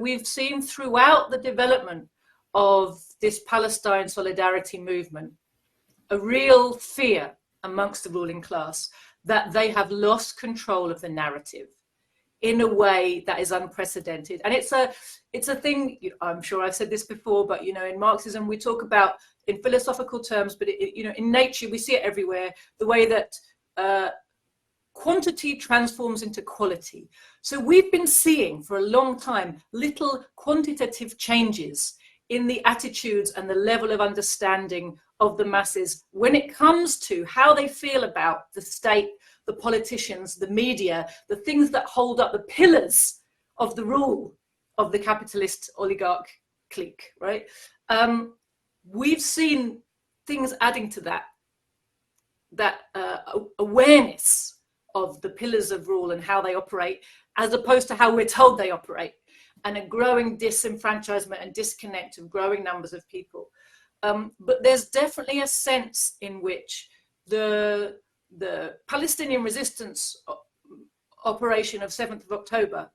we've seen throughout the development of this Palestine solidarity movement a real fear amongst the ruling class that they have lost control of the narrative in a way that is unprecedented. And it's a thing, I'm sure I've said this before, but in Marxism we talk about in philosophical terms, but in nature we see it everywhere, the way that quantity transforms into quality. So we've been seeing for a long time little quantitative changes in the attitudes and the level of understanding of the masses when it comes to how they feel about the state, the politicians, the media, the things that hold up the pillars of the rule of the capitalist oligarch clique, right? We've seen things adding to that awareness of the pillars of rule and how they operate, as opposed to how we're told they operate, and a growing disenfranchisement and disconnect of growing numbers of people. But there's definitely a sense in which the Palestinian resistance operation of 7th of October,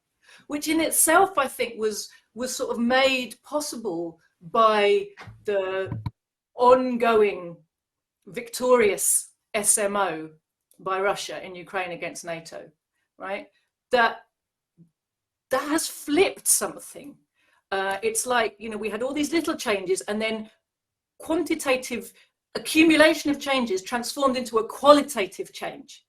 which in itself I think was sort of made possible by the ongoing victorious SMO by Russia in Ukraine against NATO, right? That has flipped something. It's like, we had all these little changes, and then quantitative accumulation of changes transformed into a qualitative change.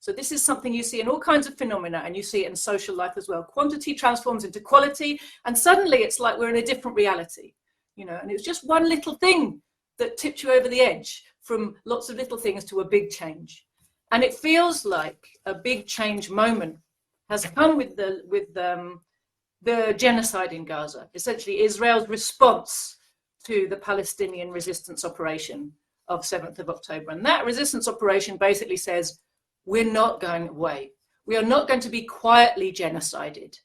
So this is something you see in all kinds of phenomena, and you see it in social life as well. Quantity transforms into quality, and suddenly it's like we're in a different reality, and it's just one little thing that tipped you over the edge from lots of little things to a big change. And it feels like a big change moment has come with the genocide in Gaza, essentially Israel's response to the Palestinian resistance operation of 7th of October. And that resistance operation basically says, we're not going away. We are not going to be quietly genocided.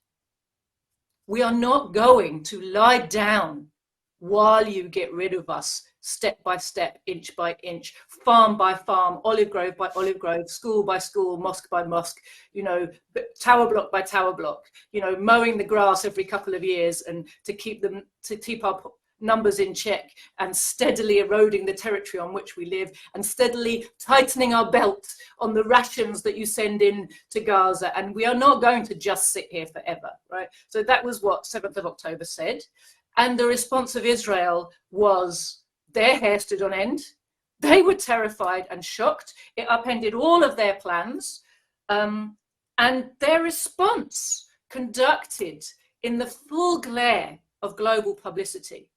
We are not going to lie down while you get rid of us, step by step, inch by inch, farm by farm, olive grove by olive grove, school by school, mosque by mosque, tower block by tower block, mowing the grass every couple of years, and to keep our numbers in check, and steadily eroding the territory on which we live, and steadily tightening our belt on the rations that you send in to Gaza. And we are not going to just sit here forever, right? So that was what 7th of October said. And the response of Israel was, their hair stood on end. They were terrified and shocked. It upended all of their plans. And their response, conducted in the full glare of global publicity,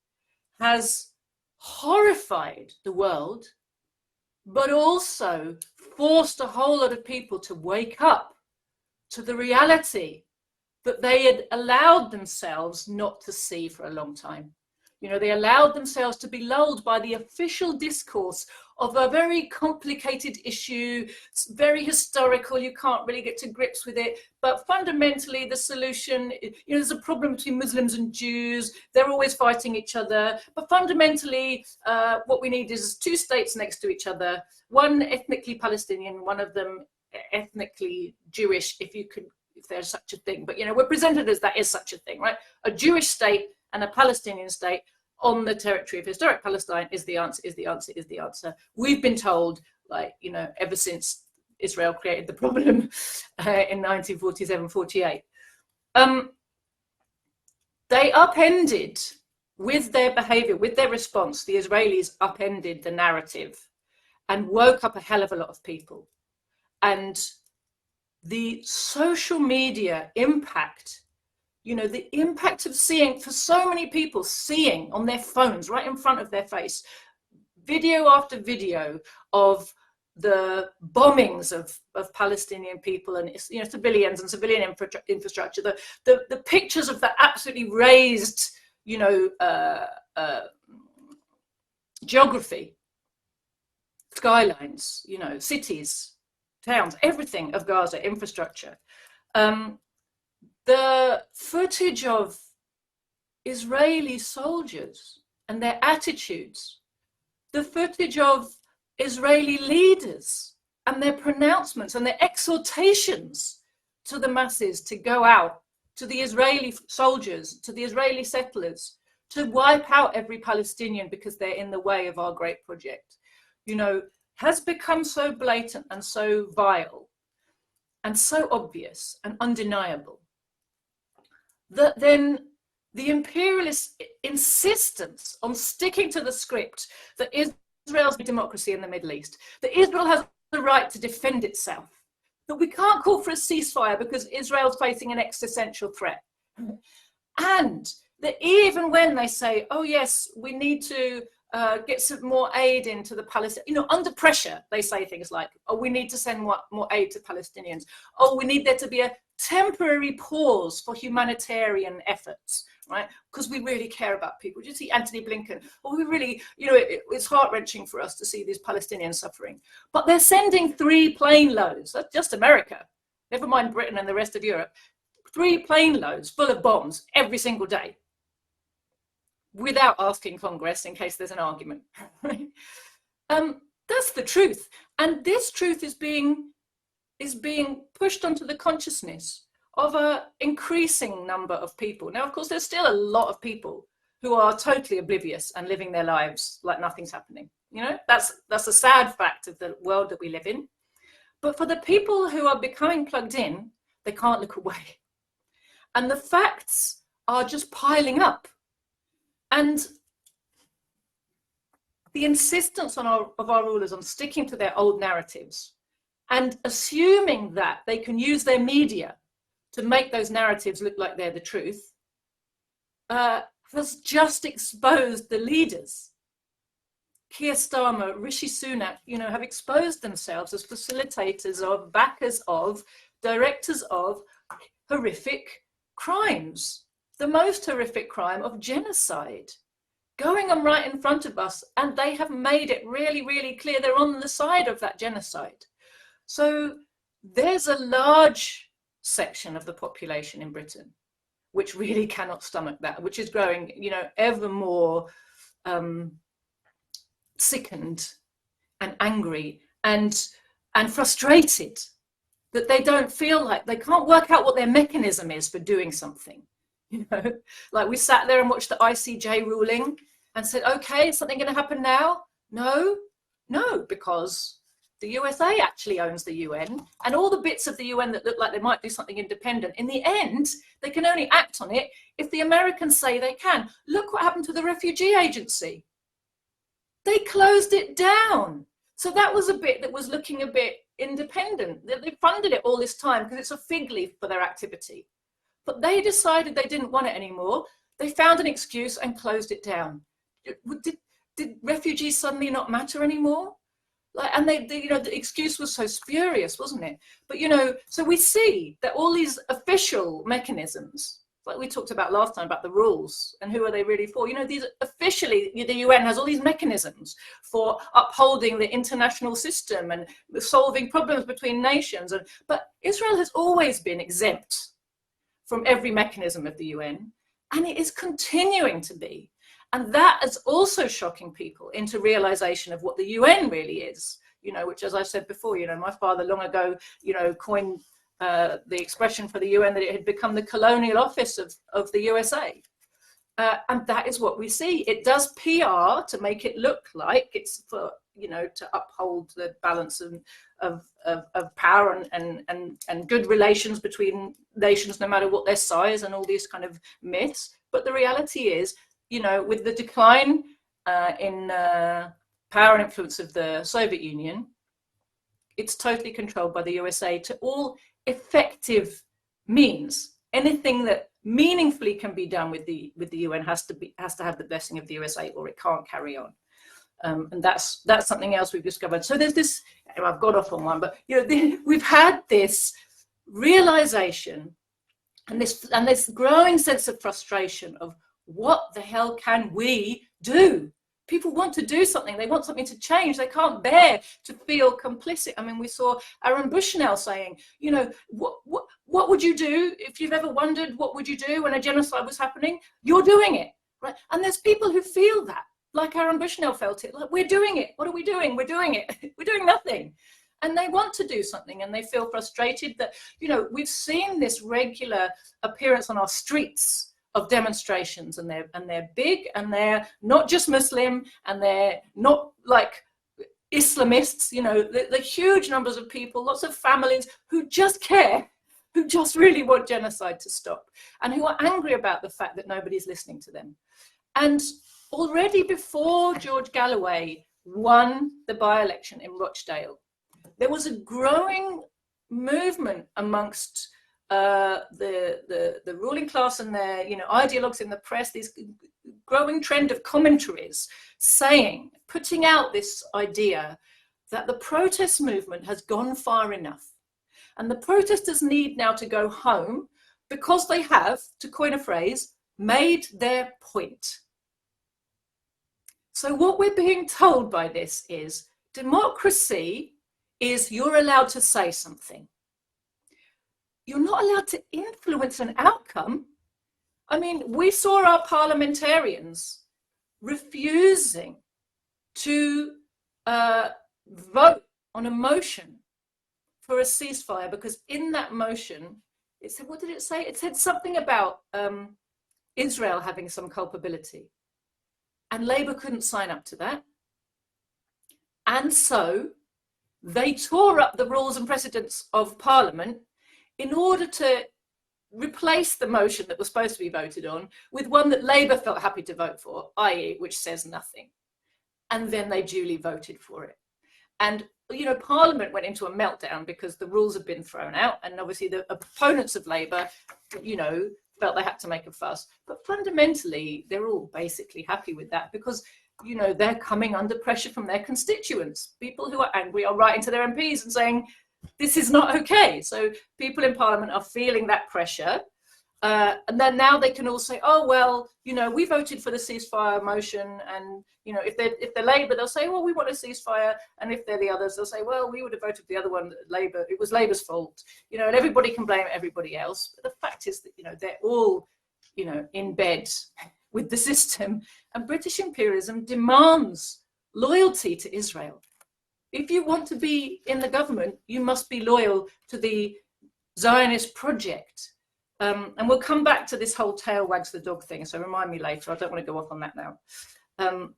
has horrified the world, but also forced a whole lot of people to wake up to the reality that they had allowed themselves not to see for a long time. They allowed themselves to be lulled by the official discourse of a very complicated issue. It's very historical. You can't really get to grips with it. But fundamentally, the solution, there's a problem between Muslims and Jews. They're always fighting each other. But fundamentally, what we need is two states next to each other, one ethnically Palestinian, one of them ethnically Jewish, if there's such a thing. But, we're presented as that is such a thing, right? A Jewish state and a Palestinian state on the territory of historic Palestine is the answer. We've been told, ever since Israel created the problem in 1947-48. They upended, with their behavior, with their response, the Israelis upended the narrative and woke up a hell of a lot of people. And the social media impact, the impact of seeing, for so many people, seeing on their phones right in front of their face, video after video of the bombings of Palestinian people and civilians and civilian infrastructure, the pictures of the absolutely razed geography, skylines, cities, towns, everything of Gaza, infrastructure. The footage of Israeli soldiers and their attitudes, the footage of Israeli leaders and their pronouncements and their exhortations to the masses to go out to the Israeli soldiers, to the Israeli settlers, to wipe out every Palestinian because they're in the way of our great project, you know, has become so blatant and so vile and so obvious and undeniable that then the imperialist insistence on sticking to the script that Israel's a democracy in the Middle East, that Israel has the right to defend itself, that we can't call for a ceasefire because Israel's facing an existential threat. And that even when they say, oh yes, we need to get some more aid into the Palestinians, you know, under pressure, they say things like, oh, we need to send more aid to Palestinians. Oh, we need there to be a temporary pause for humanitarian efforts, right? Because we really care about people. Did you see Anthony Blinken? Well, we really, you know, it's heart-wrenching for us to see these Palestinians suffering. But they're sending 3 plane loads, that's just America, never mind Britain and the rest of Europe, 3 plane loads full of bombs every single day without asking Congress in case there's an argument. That's the truth. And this truth is being pushed onto the consciousness of an increasing number of people. Now, of course, there's still a lot of people who are totally oblivious and living their lives like nothing's happening. You know, that's a sad fact of the world that we live in. But for the people who are becoming plugged in, they can't look away. And the facts are just piling up. And the insistence of our rulers on sticking to their old narratives and assuming that they can use their media to make those narratives look like they're the truth has just exposed the leaders. Keir Starmer, Rishi Sunak, you know, have exposed themselves as facilitators of, backers of, directors of horrific crimes. The most horrific crime of genocide going on right in front of us, and they have made it really, really clear they're on the side of that genocide. So there's a large section of the population in Britain which really cannot stomach that, which is growing, you know, ever more sickened and angry and frustrated that they don't feel like they can't work out what their mechanism is for doing something. You know, like we sat there and watched the ICJ ruling and said, okay, is something going to happen now? No, because the USA actually owns the UN, and all the bits of the UN that look like they might do something independent, in the end, they can only act on it if the Americans say they can. Look what happened to the Refugee Agency. They closed it down. So that was a bit that was looking a bit independent. They funded it all this time because it's a fig leaf for their activity. But they decided they didn't want it anymore. They found an excuse and closed it down. Did refugees suddenly not matter anymore? Like, and they, you know, the excuse was so spurious, wasn't it? But, you know, so we see that all these official mechanisms, like we talked about last time about the rules and who are they really for? You know, these officially, the UN has all these mechanisms for upholding the international system and solving problems between nations. But Israel has always been exempt from every mechanism of the UN, and it is continuing to be. And that is also shocking people into realization of what the UN really is, you know, which, as I said before, you know, my father long ago, you know, coined the expression for the UN that it had become the colonial office of the USA. And that is what we see. It does PR to make it look like it's for, you know, to uphold the balance of power and good relations between nations, no matter what their size, and all these kind of myths. But the reality is, you know, with the decline in power and influence of the Soviet Union, it's totally controlled by the USA to all effective means. Anything that meaningfully can be done with the UN has to have the blessing of the USA, or it can't carry on. And that's something else we've discovered. So there's this, I've got off on one, but you know, we've had this realization and this growing sense of frustration of what the hell can we do? People want to do something. They want something to change. They can't bear to feel complicit. I mean, we saw Aaron Bushnell saying, you know, what would you do if you've ever wondered what would you do when a genocide was happening? You're doing it, right? And there's people who feel that, like Aaron Bushnell felt it. Like, we're doing it. What are we doing? We're doing it. We're doing nothing. and they want to do something, and they feel frustrated that, we've seen this regular appearance on our streets of demonstrations, and they're big, and they're not just Muslim, and they're not like Islamists, the huge numbers of people, lots of families who just care, who just really want genocide to stop, and who are angry about the fact that nobody's listening to them. And already before George Galloway won the by-election in Rochdale, there was a growing movement amongst the ruling class and their ideologues in the press, this growing trend of commentaries putting out this idea that the protest movement has gone far enough, and the protesters need now to go home because they have, to coin a phrase, made their point. So what we're being told by this is democracy is you're allowed to say something. You're not allowed to influence an outcome. I mean, we saw our parliamentarians refusing to vote on a motion for a ceasefire because in that motion, it said, what did it say? It said something about Israel having some culpability. And Labour couldn't sign up to that. And so they tore up the rules and precedents of Parliament in order to replace the motion that was supposed to be voted on with one that Labour felt happy to vote for, i.e. which says nothing. And then they duly voted for it. And, Parliament went into a meltdown because the rules had been thrown out. And obviously the opponents of Labour, felt they had to make a fuss. But fundamentally, they're all basically happy with that because, they're coming under pressure from their constituents. People who are angry are writing to their MPs and saying, this is not okay. So people in Parliament are feeling that pressure. And then now they can all say, oh, well, we voted for the ceasefire motion. And, if they're Labour, they'll say, well, we want a ceasefire. And if they're the others, they'll say, well, we would have voted for the other one, Labour. It was Labour's fault, and everybody can blame everybody else. But the fact is that, they're all, in bed with the system. And British imperialism demands loyalty to Israel. If you want to be in the government, you must be loyal to the Zionist project. And we'll come back to this whole tail wags the dog thing, so remind me later. I don't want to go off on that now.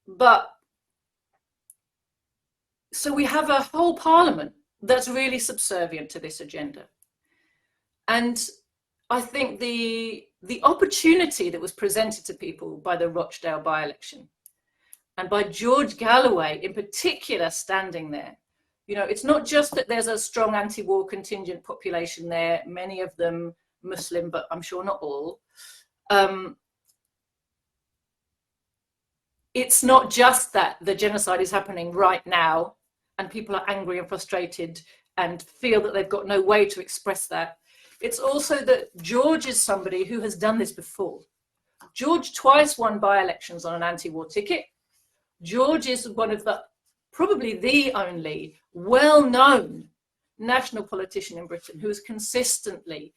But so we have a whole Parliament that's really subservient to this agenda. And I think the opportunity that was presented to people by the Rochdale by-election and by George Galloway in particular standing there, it's not just that there's a strong anti-war contingent population there, many of them Muslim, but I'm sure not all. It's not just that the genocide is happening right now and people are angry and frustrated and feel that they've got no way to express that. It's also that George is somebody who has done this before. George twice won by-elections on an anti-war ticket. George is one of probably the only well-known national politician in Britain who has consistently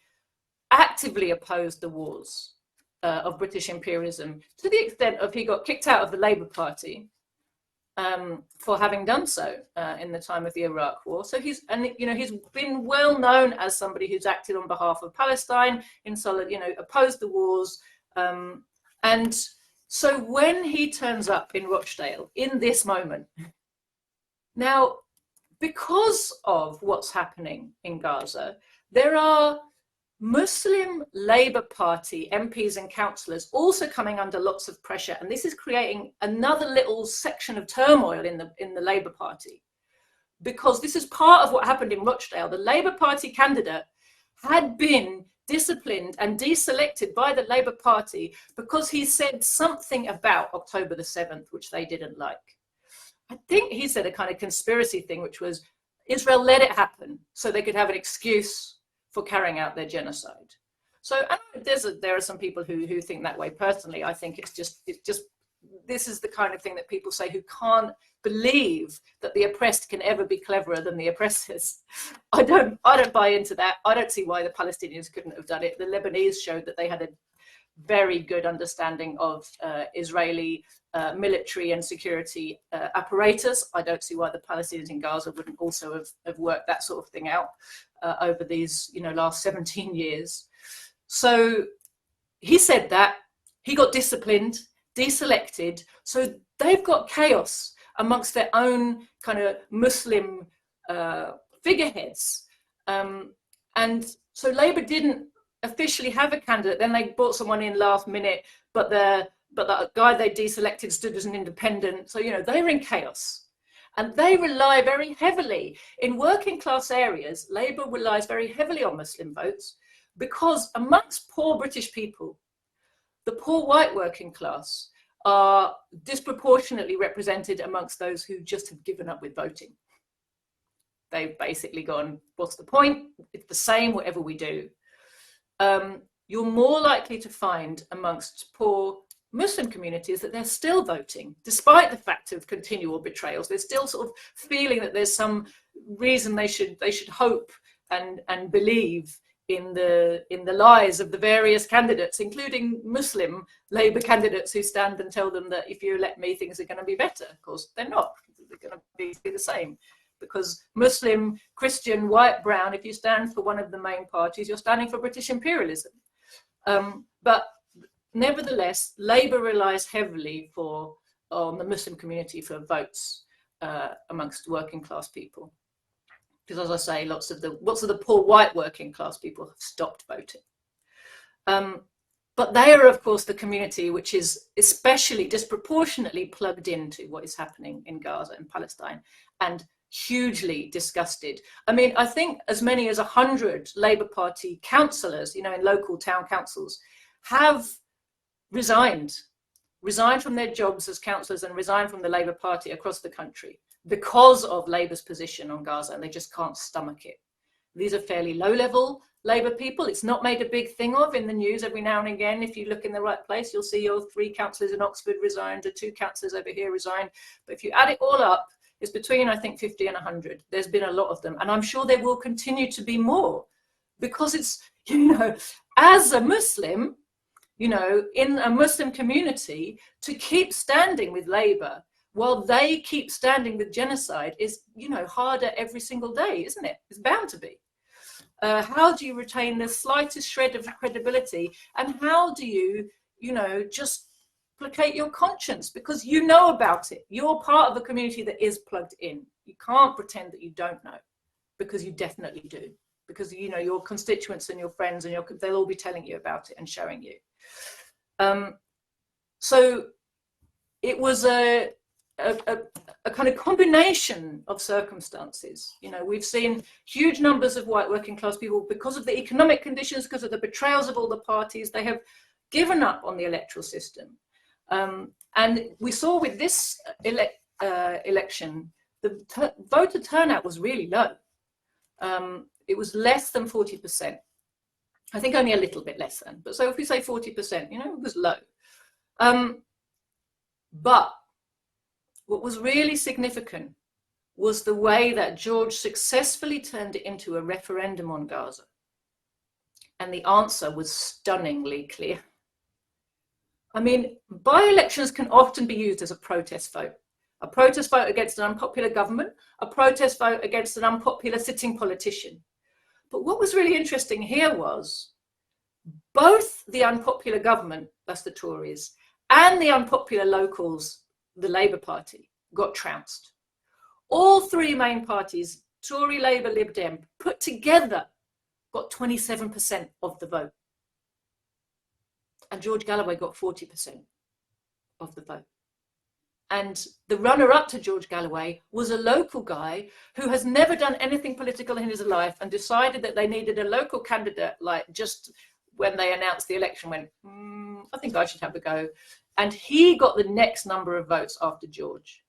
actively opposed the wars of British imperialism to the extent of he got kicked out of the Labour Party for having done so in the time of the Iraq War. So he's been well known as somebody who's acted on behalf of Palestine, opposed the wars. And so when he turns up in Rochdale in this moment, now, because of what's happening in Gaza, there are Muslim Labour Party MPs and councillors also coming under lots of pressure, and this is creating another little section of turmoil in the Labour Party, because this is part of what happened in Rochdale. The Labour Party candidate had been disciplined and deselected by the Labour Party because he said something about October the 7th, which they didn't like. I think he said a kind of conspiracy thing, which was Israel let it happen so they could have an excuse for carrying out their genocide. So there are some people who think that way. Personally, I think it's just this is the kind of thing that people say who can't believe that the oppressed can ever be cleverer than the oppressors. I don't buy into that. I don't see why the Palestinians couldn't have done it. The Lebanese showed that they had a very good understanding of Israeli military and security apparatus. I don't see why the Palestinians in Gaza wouldn't also have worked that sort of thing out over these, last 17 years. So he said that. He got disciplined, deselected. So they've got chaos amongst their own kind of Muslim figureheads. And so Labour didn't officially have a candidate. Then they brought someone in last minute, but the guy they deselected stood as an independent. So, they were in chaos. And they rely very heavily in working class areas. Labour relies very heavily on Muslim votes because amongst poor British people, the poor white working class are disproportionately represented amongst those who just have given up with voting. They've basically gone, what's the point? It's the same, whatever we do. You're more likely to find amongst poor Muslim communities that they're still voting, despite the fact of continual betrayals. They're still sort of feeling that there's some reason they should hope and believe in the lies of the various candidates, including Muslim Labour candidates who stand and tell them that if you elect me, things are going to be better. Of course, they're not. They're going to be the same. Because Muslim, Christian, white, brown, if you stand for one of the main parties, you're standing for British imperialism. But nevertheless, Labour relies heavily on the Muslim community for votes amongst working class people. Because, as I say, lots of the poor white working class people have stopped voting. But they are, of course, the community which is especially disproportionately plugged into what is happening in Gaza and Palestine, and hugely disgusted. I mean, I think as many as 100 Labour Party councillors, in local town councils, have resigned from their jobs as councillors and resigned from the Labour Party across the country because of Labour's position on Gaza, and they just can't stomach it. These are fairly low-level Labour people. It's not made a big thing of in the news every now and again. If you look in the right place, you'll see your 3 councillors in Oxford resigned, or 2 councillors over here resigned. But if you add it all up, it's between, I think, 50 and 100. There's been a lot of them. And I'm sure there will continue to be more, because it's, as a Muslim, in a Muslim community, to keep standing with Labour while they keep standing with genocide is, harder every single day, isn't it? It's bound to be. How do you retain the slightest shred of credibility? And how do you, just placate your conscience? Because you know about it. You're part of a community that is plugged in. You can't pretend that you don't know, because you definitely do. Because, your constituents and your friends, and they'll all be telling you about it and showing you. So it was a kind of combination of circumstances. We've seen huge numbers of white working class people, because of the economic conditions, because of the betrayals of all the parties, they have given up on the electoral system. And we saw with this election, the voter turnout was really low. It was less than 40%. I think only a little bit less than. But so if we say 40%, it was low. But what was really significant was the way that George successfully turned it into a referendum on Gaza. And the answer was stunningly clear. I mean, by-elections can often be used as a protest vote against an unpopular government, a protest vote against an unpopular sitting politician. But what was really interesting here was both the unpopular government, that's the Tories, and the unpopular locals, the Labour Party, got trounced. All 3 main parties, Tory, Labour, Lib Dem, put together got 27% of the vote. And George Galloway got 40% of the vote. And the runner-up to George Galloway was a local guy who has never done anything political in his life, and decided that they needed a local candidate, like just when they announced the election, went, I think I should have a go. And he got the next number of votes after George.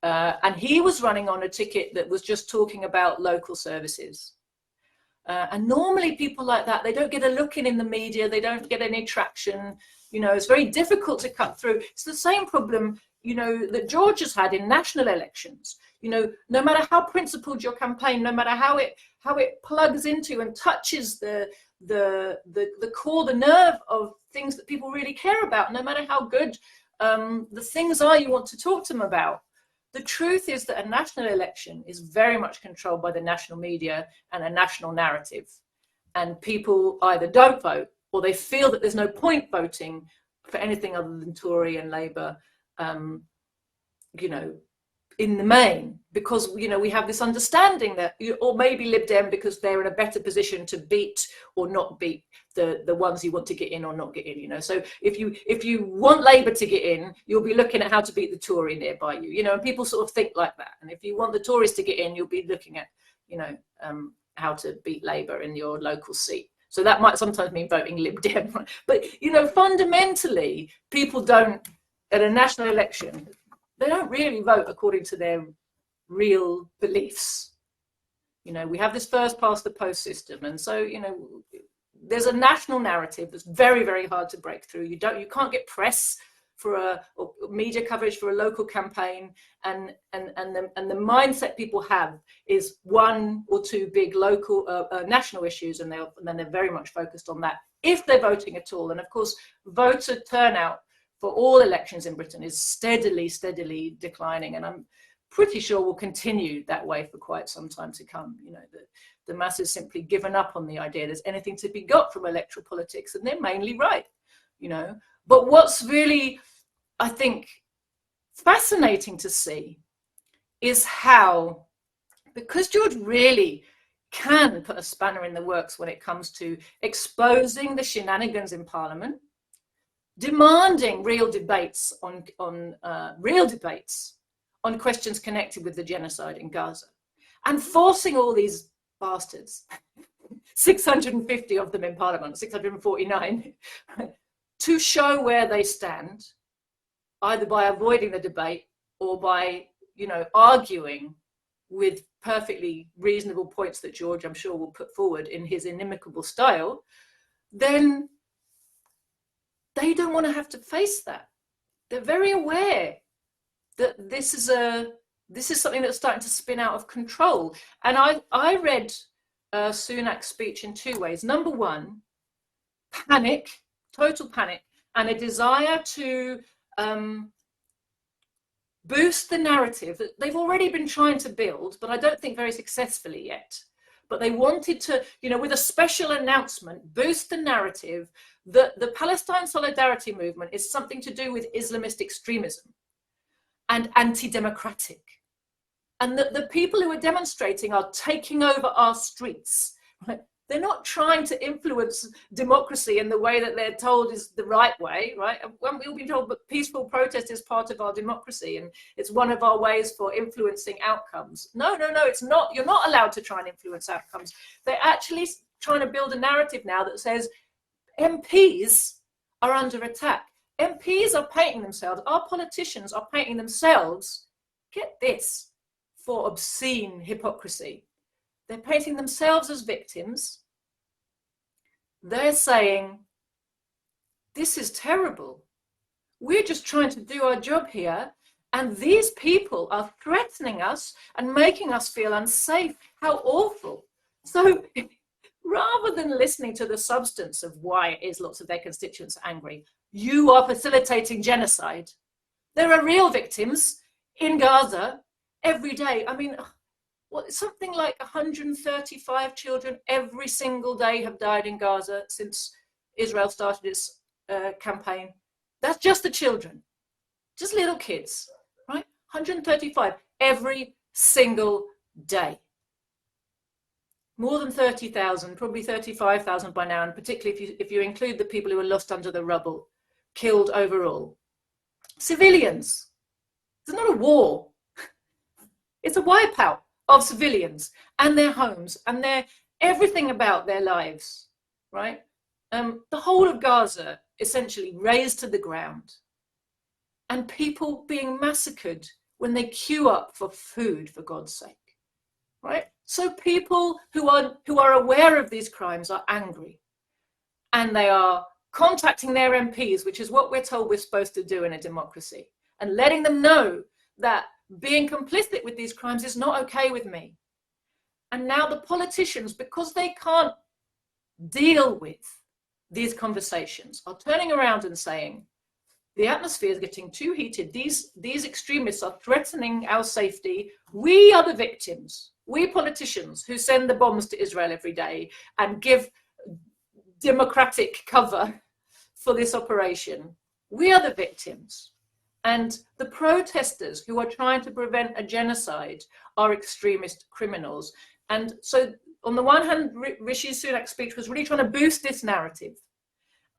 And he was running on a ticket that was just talking about local services. And normally people like that, they don't get a look in the media, they don't get any traction. It's very difficult to cut through. It's the same problem, that George has had in national elections. No matter how principled your campaign, no matter how it plugs into and touches the the core, the nerve of things that people really care about, no matter how good the things are you want to talk to them about. The truth is that a national election is very much controlled by the national media and a national narrative. And people either don't vote or they feel that there's no point voting for anything other than Tory and Labour, you know, in the main, because, you know, we have this understanding that, or maybe Lib Dem because they're in a better position to beat or not beat the ones you want to get in or not get in, you know. So if you want Labour to get in, you'll be looking at how to beat the Tory nearby you, you know, and people sort of think like that. And if you want the Tories to get in, you'll be looking at, you know, how to beat Labour in your local seat. So that might sometimes mean voting Lib Dem, but, you know, fundamentally, people don't, at a national election, they don't really vote according to their real beliefs. You know, we have this first past the post system, and so, you know, there's a national narrative that's very, very hard to break through. You can't get press for or media coverage for a local campaign, and the mindset people have is one or two big local national issues, and then they're very much focused on that if they're voting at all. And of course, voter turnout for all elections in Britain is steadily declining, and I'm pretty sure will continue that way for quite some time to come. You know, the masses simply given up on the idea there's anything to be got from electoral politics, and they're mainly right, you know. But what's really, I think, fascinating to see is how, because George really can put a spanner in the works when it comes to exposing the shenanigans in Parliament, demanding real debates on questions connected with the genocide in Gaza, and forcing all these bastards, 650 of them in Parliament, 649, to show where they stand, either by avoiding the debate or by, you know, arguing with perfectly reasonable points that George, I'm sure, will put forward in his inimicable style, then they don't want to have to face that. They're very aware that this is something that's starting to spin out of control. And I read Sunak's speech in two ways. Number one, panic, total panic, and a desire to boost the narrative that they've already been trying to build, but I don't think very successfully yet. But they wanted to, you know, with a special announcement, boost the narrative that the Palestine Solidarity Movement is something to do with Islamist extremism and anti-democratic. And that the people who are demonstrating are taking over our streets. Right? They're not trying to influence democracy in the way that they're told is the right way, right? We've been told that peaceful protest is part of our democracy and it's one of our ways for influencing outcomes. No, it's not. You're not allowed to try and influence outcomes. They're actually trying to build a narrative now that says MPs are under attack. MPs are painting themselves, our politicians are painting themselves, get this, for obscene hypocrisy. They're painting themselves as victims. They're saying, this is terrible. We're just trying to do our job here, and these people are threatening us and making us feel unsafe. How awful. So rather than listening to the substance of why it is lots of their constituents are angry, you are facilitating genocide. There are real victims in Gaza every day. I mean, something like 135 children every single day have died in Gaza since Israel started its campaign. That's just the children, just little kids, right? 135 every single day. More than 30,000, probably 35,000 by now, and particularly if you include the people who are lost under the rubble, killed overall. Civilians. It's not a war. It's a wipeout of civilians and their homes and their everything about their lives, right? The whole of Gaza essentially razed to the ground, and people being massacred when they queue up for food, for God's sake, right? So people who are aware of these crimes are angry, and they are contacting their MPs, which is what we're told we're supposed to do in a democracy, and letting them know that being complicit with these crimes is not okay with me. And now the politicians, because they can't deal with these conversations are turning around and saying, the atmosphere is getting too heated. These extremists are threatening our safety. We are the victims. We politicians who send the bombs to Israel every day and give democratic cover for this operation. We are the victims. And the protesters who are trying to prevent a genocide are extremist criminals. And so on the one hand, Rishi Sunak's speech was really trying to boost this narrative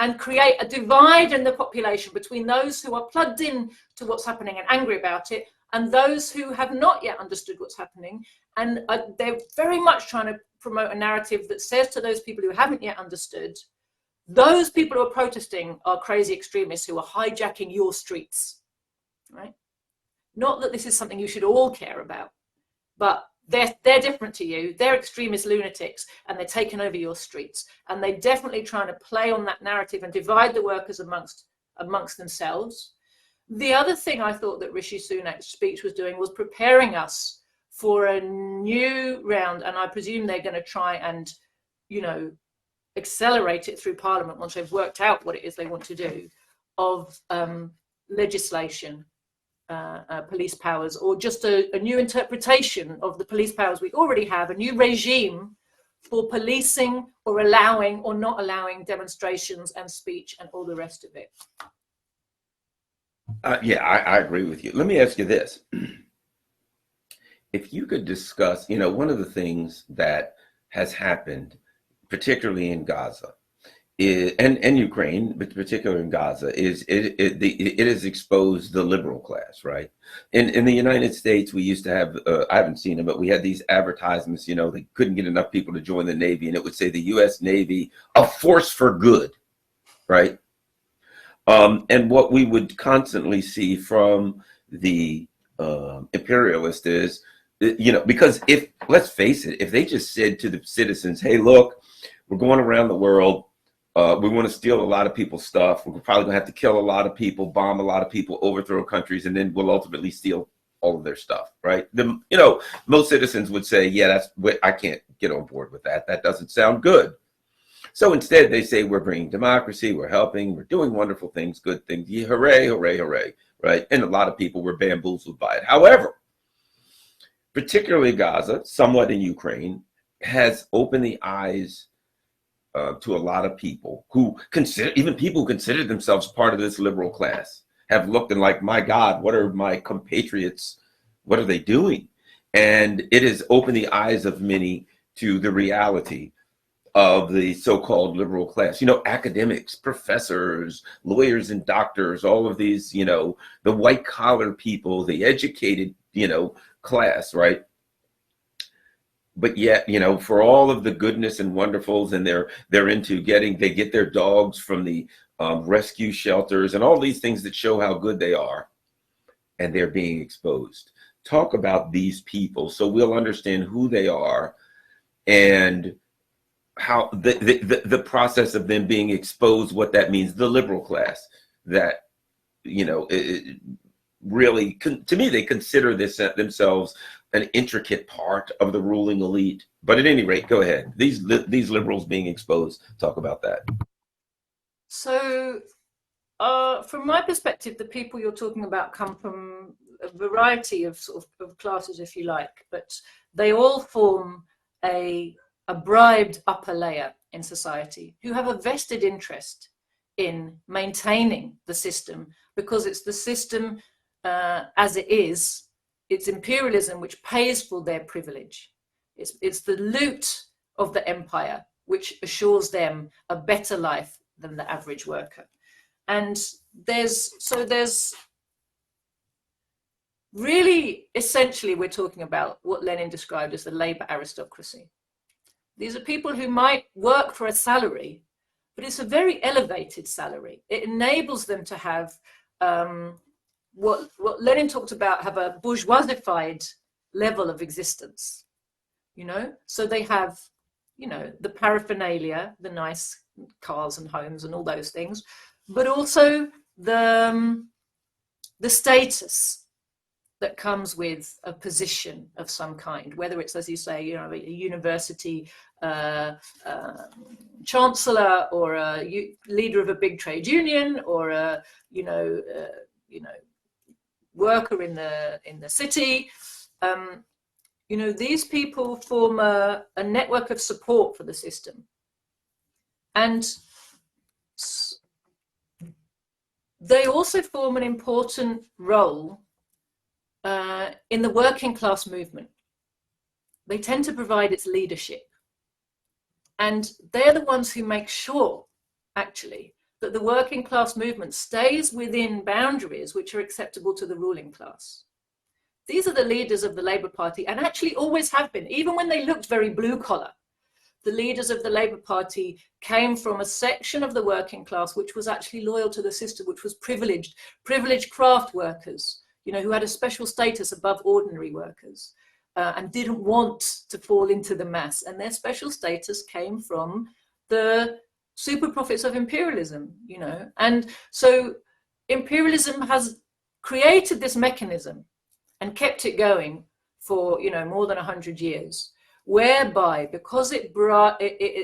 and create a divide in the population between those who are plugged in to what's happening and angry about it, and those who have not yet understood what's happening. And they're very much trying to promote a narrative that says to those people who haven't yet understood, those people who are protesting are crazy extremists who are hijacking your streets, right? Not that this is something you should all care about, but they're different to you. They're extremist lunatics, and they're taking over your streets. And they're definitely trying to play on that narrative and divide the workers amongst themselves. The other thing I thought that Rishi Sunak's speech was doing was preparing us for a new round, and I presume they're going to try and, accelerate it through Parliament once they've worked out what it is they want to do, of legislation. Police powers, or just a new interpretation of the police powers we already have, a new regime for policing or allowing or not allowing demonstrations and speech and all the rest of it. I agree with you. Let me ask you this. If you could discuss, one of the things that has happened, particularly in Gaza, and Ukraine, but particularly in Gaza, it has exposed the liberal class, right? In the United States, we used to have, I haven't seen them, but we had these advertisements, they couldn't get enough people to join the Navy, and it would say the U.S. Navy, a force for good, right? And what we would constantly see from the imperialist is, because let's face it, if they just said to the citizens, hey, look, we're going around the world, we want to steal a lot of people's stuff. We're probably going to have to kill a lot of people, bomb a lot of people, overthrow countries, and then we'll ultimately steal all of their stuff, right? Most citizens would say, yeah, I can't get on board with that. That doesn't sound good. So instead, they say we're bringing democracy, we're helping, we're doing wonderful things, good things. Yeah, hooray, hooray, hooray, right? And a lot of people were bamboozled by it. However, particularly Gaza, somewhat in Ukraine, has opened the eyes to a lot of people who consider themselves part of this liberal class, have looked and like, my God, what are my compatriots? What are they doing? And it has opened the eyes of many to the reality of the so-called liberal class, academics, professors, lawyers and doctors, all of these, the white collar people, the educated, class, right? But yet, for all of the goodness and wonderfuls, and they're into they get their dogs from the rescue shelters and all these things that show how good they are, and they're being exposed. Talk about these people so we'll understand who they are and how the process of them being exposed, what that means, the liberal class, that, really, to me, they consider this themselves an intricate part of the ruling elite. But at any rate, go ahead. These liberals being exposed, talk about that. So from my perspective, the people you're talking about come from a variety of classes, if you like, but they all form a bribed upper layer in society who have a vested interest in maintaining the system, because it's the system as it is. It's imperialism which pays for their privilege. It's the loot of the empire which assures them a better life than the average worker. And there's really, essentially, we're talking about what Lenin described as the labor aristocracy. These are people who might work for a salary, but it's a very elevated salary. It enables them to have what Lenin talked about, have a bourgeoisified level of existence, So they have, the paraphernalia, the nice cars and homes and all those things, but also the status that comes with a position of some kind, whether it's, as you say, a university chancellor or a leader of a big trade union or a worker in the city. These people form a network of support for the system, and they also form an important role in the working class movement. They tend to provide its leadership. And they're the ones who make sure, actually, that the working class movement stays within boundaries which are acceptable to the ruling class. These are the leaders of the Labour Party, and actually always have been, even when they looked very blue collar. The leaders of the Labour Party came from a section of the working class which was actually loyal to the system, which was privileged craft workers, who had a special status above ordinary workers. And didn't want to fall into the mass. And their special status came from the super profits of imperialism, And so imperialism has created this mechanism and kept it going for, more than 100 years, whereby, because it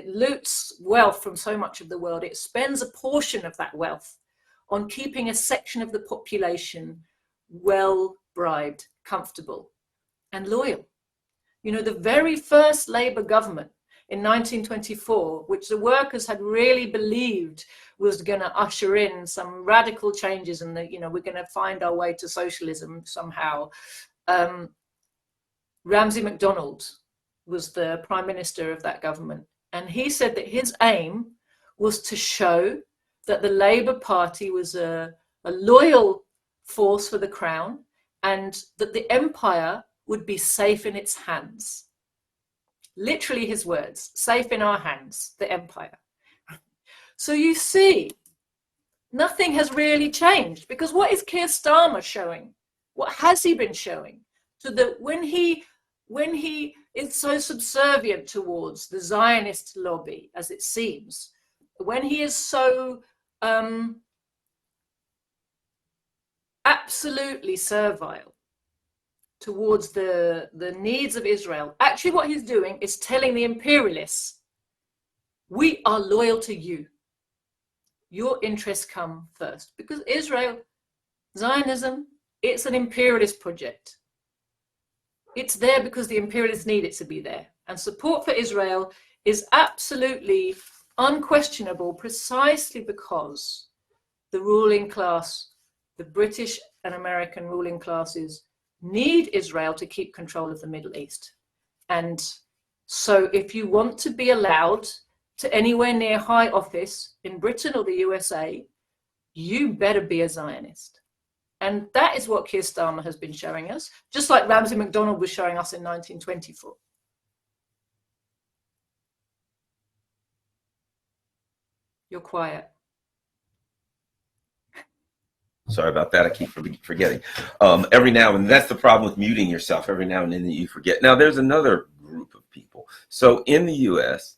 loots wealth from so much of the world, it spends a portion of that wealth on keeping a section of the population well bribed, comfortable, and loyal. The very first Labour government in 1924, which the workers had really believed was going to usher in some radical changes and we're going to find our way to socialism somehow. Ramsay MacDonald was the prime minister of that government. And he said that his aim was to show that the Labour Party was a loyal force for the crown and that the empire would be safe in its hands. Literally his words, safe in our hands, the empire. So you see, nothing has really changed, because what is Keir Starmer showing? What has he been showing? So that when he is so subservient towards the Zionist lobby, as it seems, when he is so absolutely servile towards the needs of Israel, actually what he's doing is telling the imperialists, we are loyal to you. Your interests come first. Because Israel, Zionism, it's an imperialist project. It's there because the imperialists need it to be there. And support for Israel is absolutely unquestionable, precisely because the ruling class, the British and American ruling classes, need Israel to keep control of the Middle East. And so if you want to be allowed to anywhere near high office in Britain or the USA, you better be a Zionist. And that is what Keir Starmer has been showing us, just like Ramsay MacDonald was showing us in 1924. You're quiet. Sorry about that. I keep forgetting. Every now and then, that's the problem with muting yourself. Every now and then you forget. Now, there's another group of people. So in the U.S.,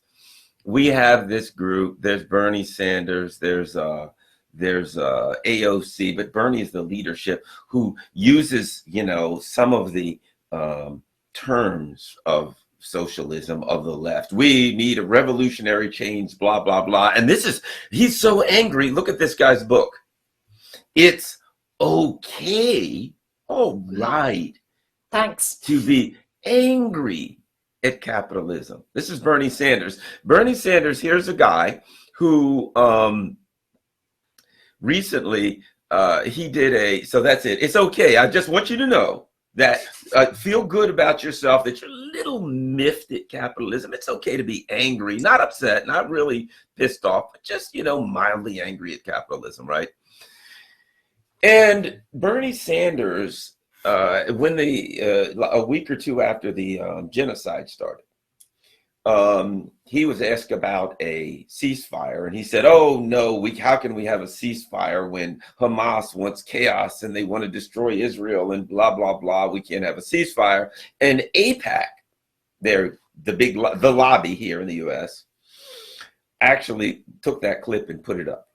we have this group. There's Bernie Sanders. There's AOC, but Bernie is the leadership who uses, some of the terms of socialism of the left. We need a revolutionary change, blah, blah, blah. And he's so angry. Look at this guy's book. It's okay, all right, thanks, to be angry at capitalism. This is Bernie Sanders. Bernie Sanders, here's a guy who recently he did so that's it. It's okay. I just want you to know that feel good about yourself, that you're a little miffed at capitalism. It's okay to be angry, not upset, not really pissed off, but just, mildly angry at capitalism, right? And Bernie Sanders, when a week or two after the genocide started, he was asked about a ceasefire, and he said, "Oh no, how can we have a ceasefire when Hamas wants chaos and they want to destroy Israel and blah blah blah? We can't have a ceasefire." And AIPAC, they're the lobby here in the U.S., actually took that clip and put it up.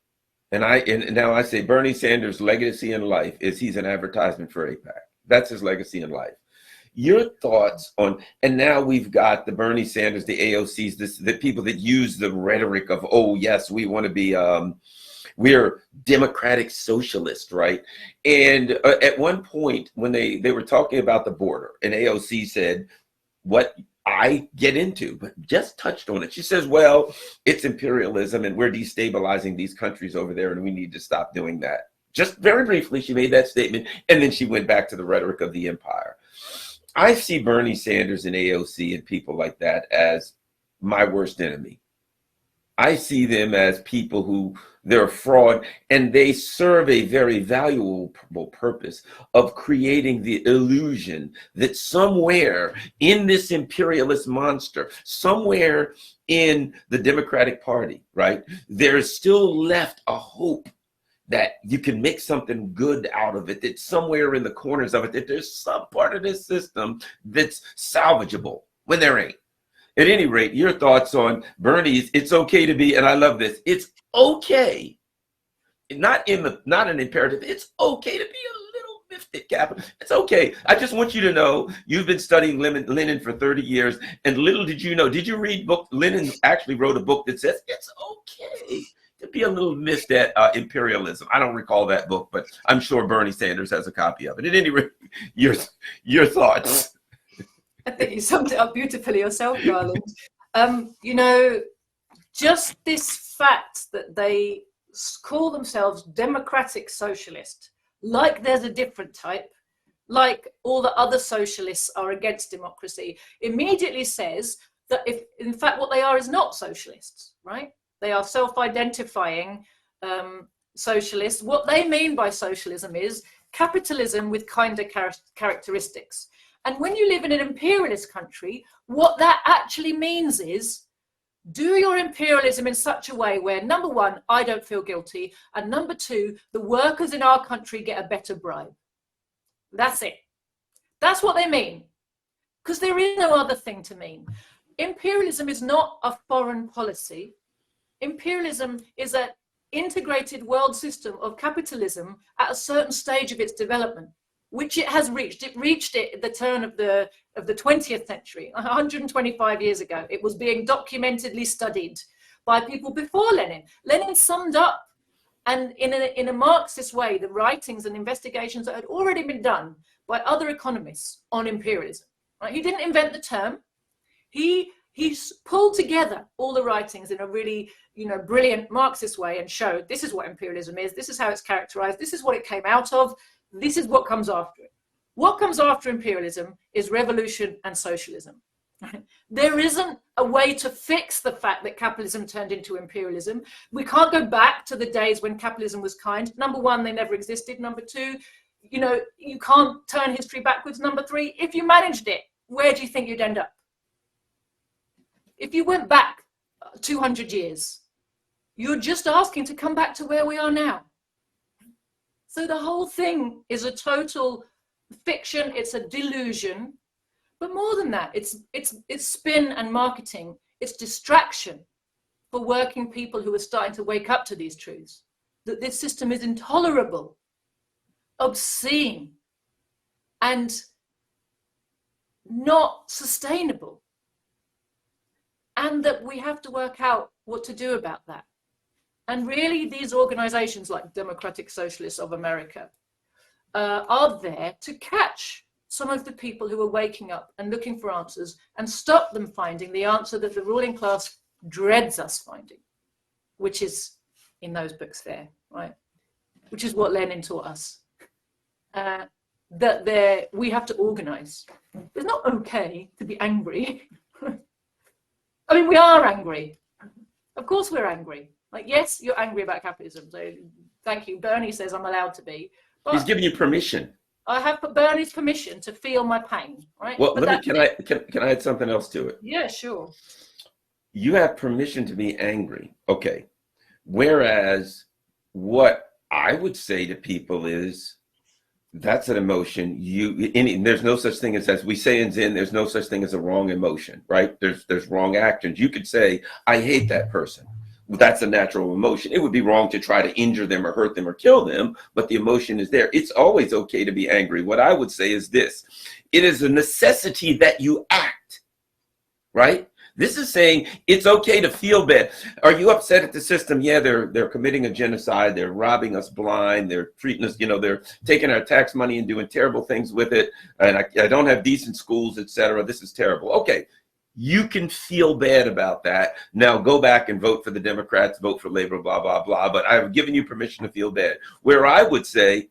And now I say Bernie Sanders' legacy in life is he's an advertisement for AIPAC. That's his legacy in life. Your thoughts on, and now we've got the Bernie Sanders, the AOCs, the people that use the rhetoric of, oh yes, we want to be, we're democratic socialists, right? And at one point when they were talking about the border, and AOC said, what I get into, but just touched on it. She says, well, it's imperialism and we're destabilizing these countries over there and we need to stop doing that. Just very briefly, she made that statement, and then she went back to the rhetoric of the empire. I see Bernie Sanders and AOC and people like that as my worst enemy. I see them as people who, they're a fraud, and they serve a very valuable purpose of creating the illusion that somewhere in this imperialist monster, somewhere in the Democratic Party, right, there's still left a hope that you can make something good out of it, that somewhere in the corners of it, that there's some part of this system that's salvageable when there ain't. At any rate, your thoughts on Bernie's, it's okay to be, and I love this, it's okay, not an imperative, it's okay to be a little miffed capitalist. It's okay. I just want you to know, you've been studying Lenin for 30 years, and little did you know, did you read book? Lenin actually wrote a book that says it's okay to be a little miffed at imperialism. I don't recall that book, but I'm sure Bernie Sanders has a copy of it. At any rate, your thoughts. I think you summed it up beautifully yourself, darling. You know, just this fact that they call themselves democratic socialist, like there's a different type, like all the other socialists are against democracy, immediately says that if, in fact, what they are is not socialists, right? They are self-identifying socialists. What they mean by socialism is capitalism with kinder characteristics. And when you live in an imperialist country, what that actually means is do your imperialism in such a way where, number one, I don't feel guilty, and number two, the workers in our country get a better bribe. That's it. That's what they mean. Because there is no other thing to mean. Imperialism is not a foreign policy. Imperialism is an integrated world system of capitalism at a certain stage of its development, which it has reached. It reached it at the turn of the 20th century, 125 years ago. It was being documentedly studied by people before Lenin. Lenin summed up, and in a Marxist way, the writings and investigations that had already been done by other economists on imperialism. Right? He didn't invent the term. He pulled together all the writings in a really, brilliant Marxist way and showed this is what imperialism is, this is how it's characterized, this is what it came out of, this is what comes after it. What comes after imperialism is revolution and socialism. Right? There isn't a way to fix the fact that capitalism turned into imperialism. We can't go back to the days when capitalism was kind. Number one, they never existed. Number two, you can't turn history backwards. Number three, if you managed it, where do you think you'd end up? If you went back 200 years, you're just asking to come back to where we are now. So the whole thing is a total fiction. It's a delusion. But more than that, it's spin and marketing. It's distraction for working people who are starting to wake up to these truths. That this system is intolerable, obscene, and not sustainable. And that we have to work out what to do about that. And really, these organizations like Democratic Socialists of America are there to catch some of the people who are waking up and looking for answers and stop them finding the answer that the ruling class dreads us finding, which is in those books there, right? Which is what Lenin taught us. That we have to organize. It's not okay to be angry. I mean, we are angry. Of course we're angry. Like, yes, you're angry about capitalism. So thank you. Bernie says I'm allowed to be. But he's giving you permission. I have Bernie's permission to feel my pain, right? Well, can I add something else to it? Yeah, sure. You have permission to be angry. Okay. Whereas what I would say to people is, that's an emotion. There's no such thing as we say in Zen, there's no such thing as a wrong emotion, right? There's wrong actions. You could say, I hate that person. That's a natural emotion. It would be wrong to try to injure them or hurt them or kill them, but the emotion is there. It's always okay to be angry. What I would say is this: it is a necessity that you act, right? This is saying it's okay to feel bad. Are you upset at the system? Yeah, they're committing a genocide. They're robbing us blind. They're treating us, they're taking our tax money and doing terrible things with it. And I don't have decent schools, etc. This is terrible. Okay, you can feel bad about that. Now go back and vote for the Democrats, vote for Labor, blah, blah, blah. But I've given you permission to feel bad. Where I would say,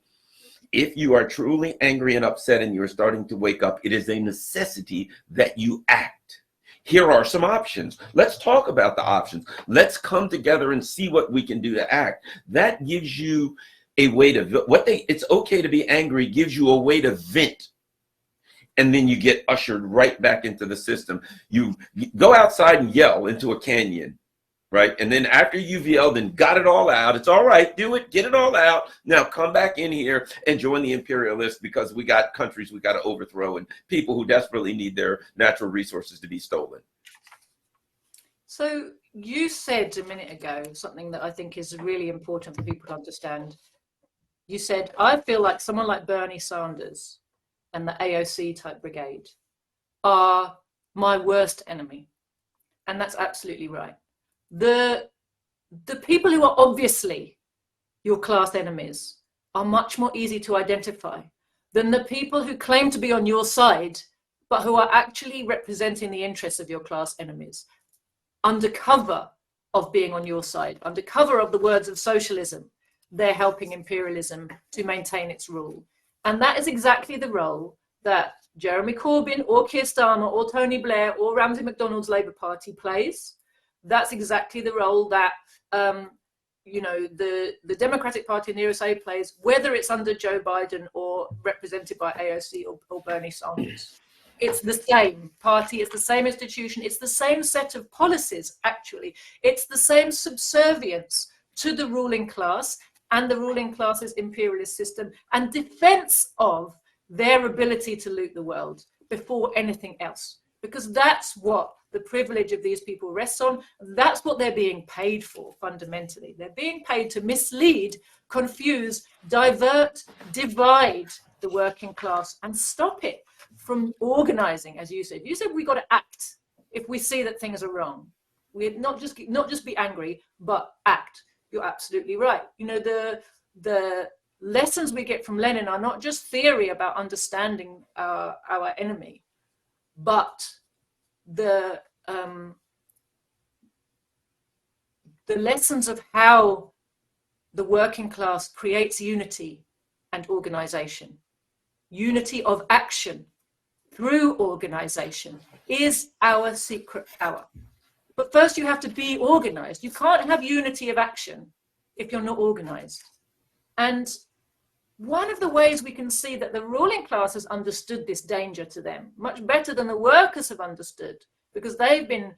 if you are truly angry and upset and you're starting to wake up, it is a necessity that you act. Here are some options. Let's talk about the options. Let's come together and see what we can do to act. That gives you a way to, it's okay to be angry gives you a way to vent. And then you get ushered right back into the system. You go outside and yell into a canyon, right? And then after you've yelled and got it all out, it's all right, do it, get it all out. Now come back in here and join the imperialists, because we got countries we got to overthrow and people who desperately need their natural resources to be stolen. So you said a minute ago something that I think is really important for people to understand. You said, I feel like someone like Bernie Sanders and the AOC type brigade are my worst enemy. And that's absolutely right. The people who are obviously your class enemies are much more easy to identify than the people who claim to be on your side, but who are actually representing the interests of your class enemies, under cover of being on your side, under cover of the words of socialism. They're helping imperialism to maintain its rule. And that is exactly the role that Jeremy Corbyn or Keir Starmer or Tony Blair or Ramsay MacDonald's Labour Party plays. That's exactly the role that the Democratic Party in the USA plays, whether it's under Joe Biden or represented by AOC or Bernie Sanders. It's the same party, it's the same institution, it's the same set of policies, actually. It's the same subservience to the ruling class and the ruling class's imperialist system, and defense of their ability to loot the world before anything else. Because that's what the privilege of these people rests on. That's what they're being paid for, fundamentally. They're being paid to mislead, confuse, divert, divide the working class and stop it from organizing, as you said. You said we got to act if we see that things are wrong. We not just be angry, but act. You're absolutely right. The lessons we get from Lenin are not just theory about understanding our enemy, but the lessons of how the working class creates unity and organization. Unity of action through organization is our secret power. But first you have to be organized. You can't have unity of action if you're not organized. And one of the ways we can see that the ruling class has understood this danger to them much better than the workers have understood, because they've been,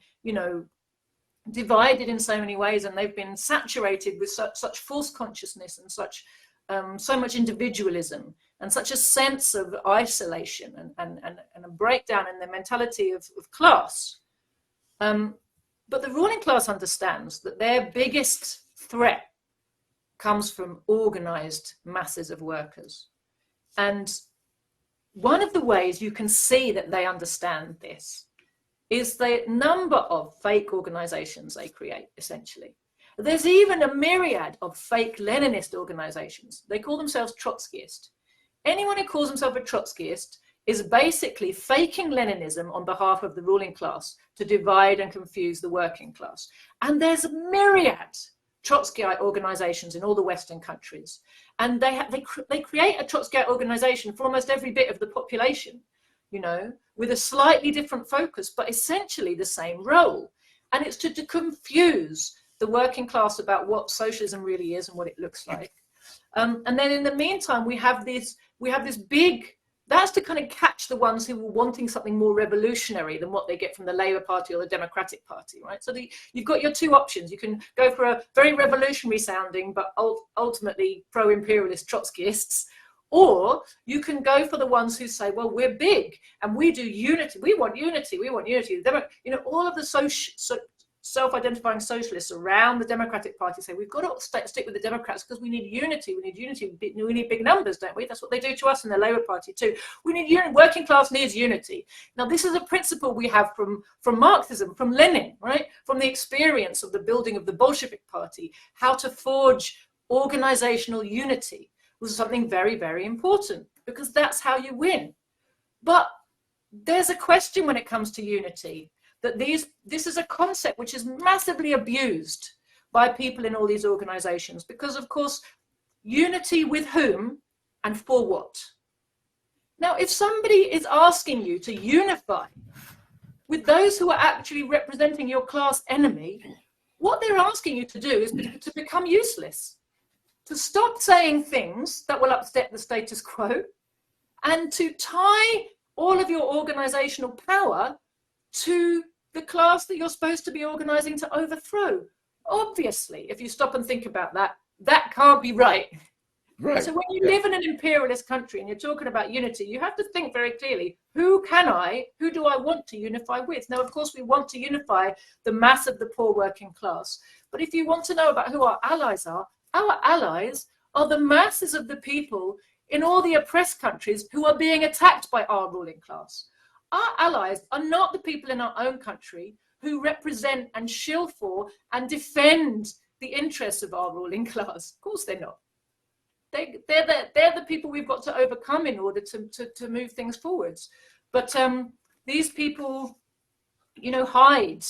divided in so many ways, and they've been saturated with such false consciousness and such so much individualism and such a sense of isolation and a breakdown in the mentality of class. But the ruling class understands that their biggest threat comes from organized masses of workers. And one of the ways you can see that they understand this is the number of fake organizations they create, essentially. There's even a myriad of fake Leninist organizations. They call themselves Trotskyist. Anyone who calls himself a Trotskyist is basically faking Leninism on behalf of the ruling class to divide and confuse the working class. And there's a myriad Trotskyite organizations in all the Western countries. And they create a Trotskyite organization for almost every bit of the population, with a slightly different focus, but essentially the same role. And it's to confuse the working class about what socialism really is and what it looks like. And then in the meantime, we have this big, that's to kind of catch the ones who were wanting something more revolutionary than what they get from the Labour Party or the Democratic Party, right? So you've got your two options. You can go for a very revolutionary sounding, but ultimately pro-imperialist Trotskyists, or you can go for the ones who say, well, we're big and we do unity. We want unity. We want unity. All of the self-identifying socialists around the Democratic Party say we've got to stick with the Democrats because we need unity. We need unity. We need big numbers, don't we? That's what they do to us in the Labour Party too. We need unity. Working class needs unity. Now, this is a principle we have from Marxism, from Lenin, right? From the experience of the building of the Bolshevik Party, how to forge organizational unity was something very, very important because that's how you win. But there's a question when it comes to unity, that this is a concept which is massively abused by people in all these organizations because, of course, unity with whom and for what? Now, if somebody is asking you to unify with those who are actually representing your class enemy, what they're asking you to do is to become useless, to stop saying things that will upset the status quo, and to tie all of your organizational power to the class that you're supposed to be organizing to overthrow. Obviously, if you stop and think about that, that can't be right. Right. So when you live in an imperialist country and you're talking about unity, you have to think very clearly, who do I want to unify with? Now, of course, we want to unify the mass of the poor working class. But if you want to know about who our allies are the masses of the people in all the oppressed countries who are being attacked by our ruling class. Our allies are not the people in our own country who represent and shill for and defend the interests of our ruling class. Of course they're not. They're the people we've got to overcome in order to move things forwards. But these people, hide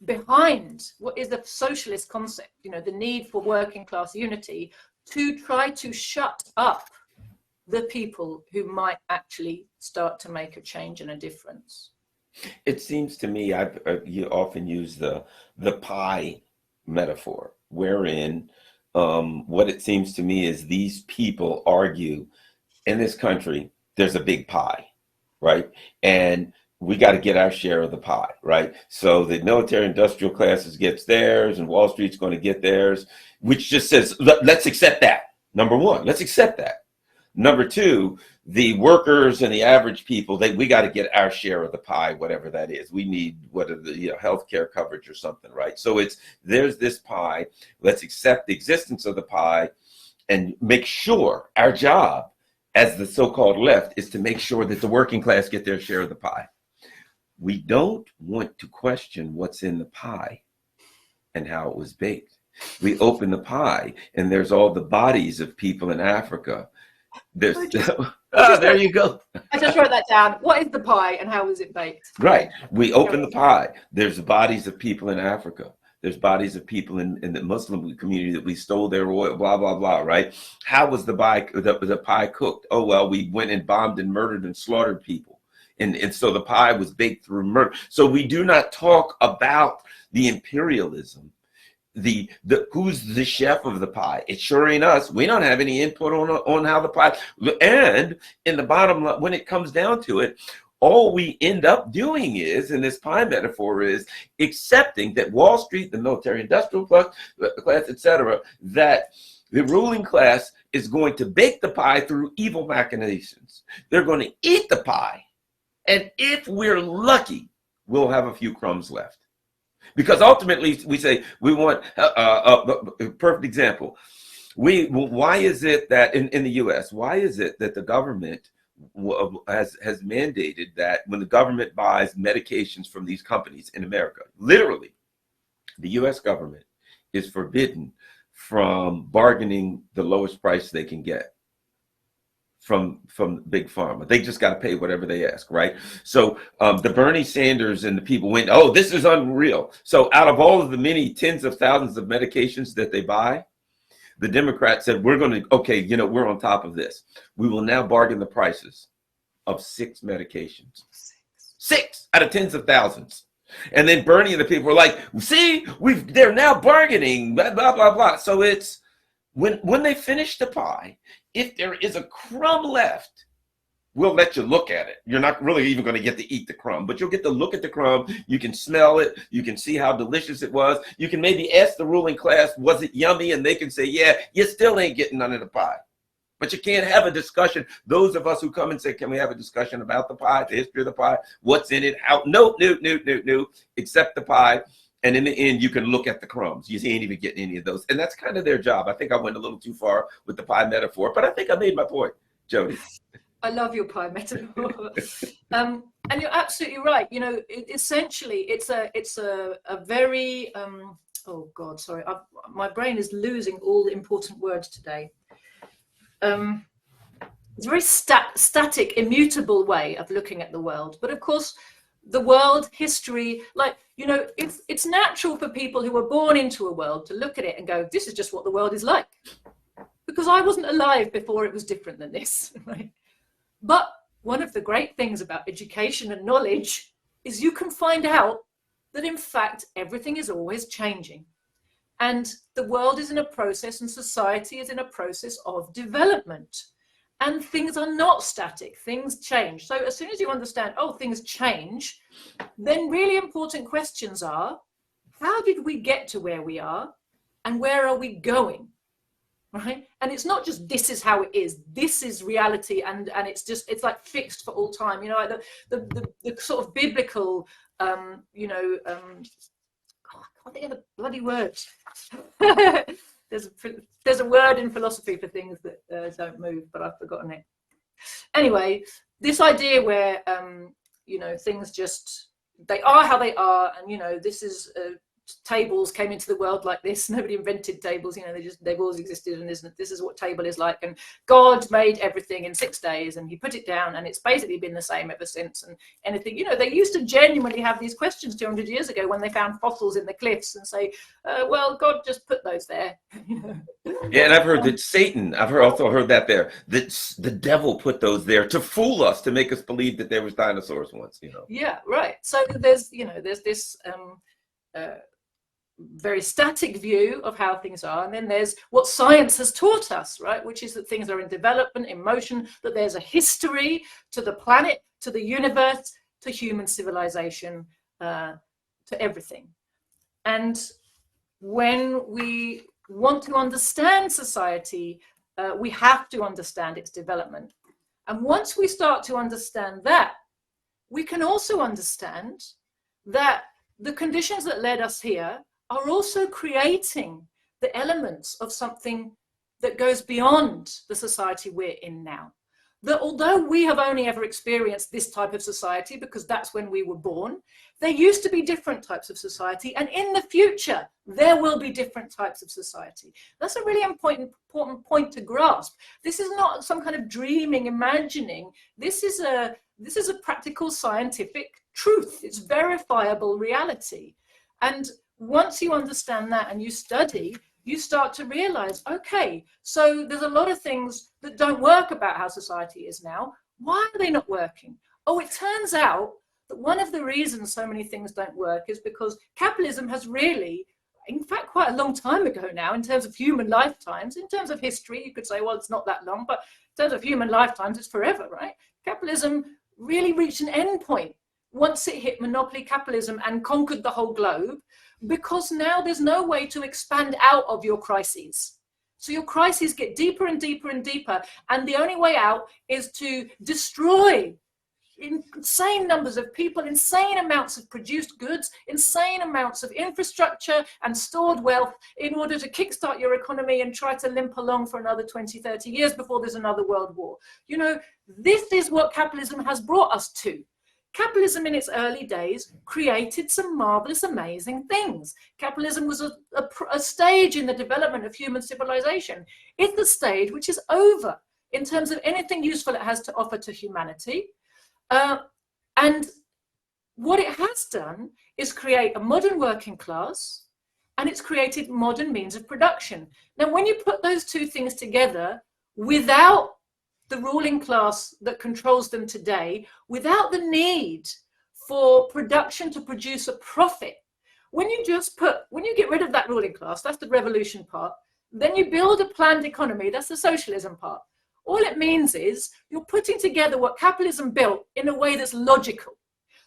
behind what is the socialist concept, the need for working class unity, to try to shut up the people who might actually start to make a change and a difference. It seems to me you often use the pie metaphor, wherein what it seems to me is these people argue in this country, there's a big pie, right? And we got to get our share of the pie, right? So the military industrial classes gets theirs and Wall Street's going to get theirs, which just says, let's accept that. Number one, let's accept that. Number two, the workers and the average people, we got to get our share of the pie, whatever that is. We need healthcare coverage or something, right? So there's this pie. Let's accept the existence of the pie and make sure our job as the so-called left is to make sure that the working class get their share of the pie. We don't want to question what's in the pie and how it was baked. We open the pie and there's all the bodies of people in Africa. There you go. I just wrote that down. What is the pie and how is it baked? Right. We open the pie. There's the bodies of people in Africa. There's bodies of people in the Muslim community that we stole their oil, blah, blah, blah, right? How was the pie cooked? Oh, well, we went and bombed and murdered and slaughtered people. And so the pie was baked through murder. So we do not talk about the imperialism. Who's the chef of the pie? It sure ain't us. We don't have any input on how the pie. And in the bottom line, when it comes down to it, all we end up doing is, in this pie metaphor, is accepting that Wall Street, the military industrial class, etc., that the ruling class is going to bake the pie through evil machinations. They're going to eat the pie. And if we're lucky, we'll have a few crumbs left. Because ultimately, we say we want a perfect example. Why is it that in the U.S., why is it that the government has mandated that when the government buys medications from these companies in America, literally, the U.S. government is forbidden from bargaining the lowest price they can get from big pharma? They just got to pay whatever they ask, right? So the Bernie Sanders and the people went, oh, this is unreal. So out of all of the many tens of thousands of medications that they buy, the Democrats said, we're on top of this. We will now bargain the prices of 6 medications. 6 out of tens of thousands. And then Bernie and the people were like, see, they're now bargaining, blah, blah, blah, blah. So it's when they finish the pie, if there is a crumb left, we'll let you look at it. You're not really even going to get to eat the crumb, but you'll get to look at the crumb. You can smell it. You can see how delicious it was. You can maybe ask the ruling class, was it yummy? And they can say, yeah, you still ain't getting none of the pie. But you can't have a discussion. Those of us who come and say, can we have a discussion about the pie, the history of the pie, what's in it, how? No, accept the pie. And in the end, you can look at the crumbs. You ain't even getting any of those. And that's kind of their job. I think I went a little too far with the pie metaphor, but I think I made my point, Jodi. I love your pie metaphor. And you're absolutely right. You know, essentially, it's a very, oh God, sorry. My brain is losing all the important words today. It's a very static, immutable way of looking at the world. But of course, the world, history, like, you know, it's natural for people who were born into a world to look at it and go, this is just what the world is like. Because I wasn't alive before it was different than this, right? But one of the great things about education and knowledge is you can find out that, in fact, everything is always changing. And the world is in a process and society is in a process of development. And things are not static, things change. So as soon as you understand, oh, things change, then really important questions are, how did we get to where we are and where are we going? Right? And it's not just this is how it is, this is reality, and it's like fixed for all time. You know, like the sort of biblical I can't think of the bloody words. There's a word in philosophy for things that don't move, but I've forgotten it. Anyway, this idea where you know, things just, they are how they are, and you know, this is tables came into the world like this. Nobody invented tables, you know, they've always existed, and this is what table is like, and God made everything in 6 days and he put it down, and it's basically been the same ever since. And anything, you know, they used to genuinely have these questions 200 years ago when they found fossils in the cliffs and say, well, God just put those there. Yeah, and I've heard that Satan, also heard that the devil put those there to fool us, to make us believe that there was dinosaurs once, you know. Yeah, right. So there's this very static view of how things are, and then there's what science has taught us, right, which is that things are in development, in motion, that there's a history to the planet, to the universe, to human civilization, to everything. And when we want to understand society, we have to understand its development. And once we start to understand that, we can also understand that the conditions that led us here are also creating the elements of something that goes beyond the society we're in now. That although we have only ever experienced this type of society because that's when we were born, there used to be different types of society, and in the future there will be different types of society. That's a really important point to grasp. This is not some kind of dreaming, imagining. This is a practical scientific truth. It's verifiable reality. And once you understand that and you study, you start to realize, okay, so there's a lot of things that don't work about how society is now. Why are they not working? Oh, it turns out that one of the reasons so many things don't work is because capitalism has really, in fact, quite a long time ago now, in terms of human lifetimes, in terms of history, you could say, well, it's not that long, but in terms of human lifetimes, it's forever, right? Capitalism really reached an end point once it hit monopoly capitalism and conquered the whole globe, because now there's no way to expand out of your crises. So your crises get deeper and deeper and deeper, and the only way out is to destroy insane numbers of people, insane amounts of produced goods, insane amounts of infrastructure and stored wealth in order to kickstart your economy and try to limp along for another 20, 30 years before there's another world war. You know, this is what capitalism has brought us to. Capitalism in its early days created some marvelous, amazing things. Capitalism was a stage in the development of human civilization. It's the stage which is over in terms of anything useful it has to offer to humanity. And what it has done is create a modern working class, and it's created modern means of production. Now, when you put those two things together without the ruling class that controls them today, without the need for production to produce a profit, when you get rid of that ruling class, that's the revolution part, then you build a planned economy, that's the socialism part. All it means is you're putting together what capitalism built in a way that's logical,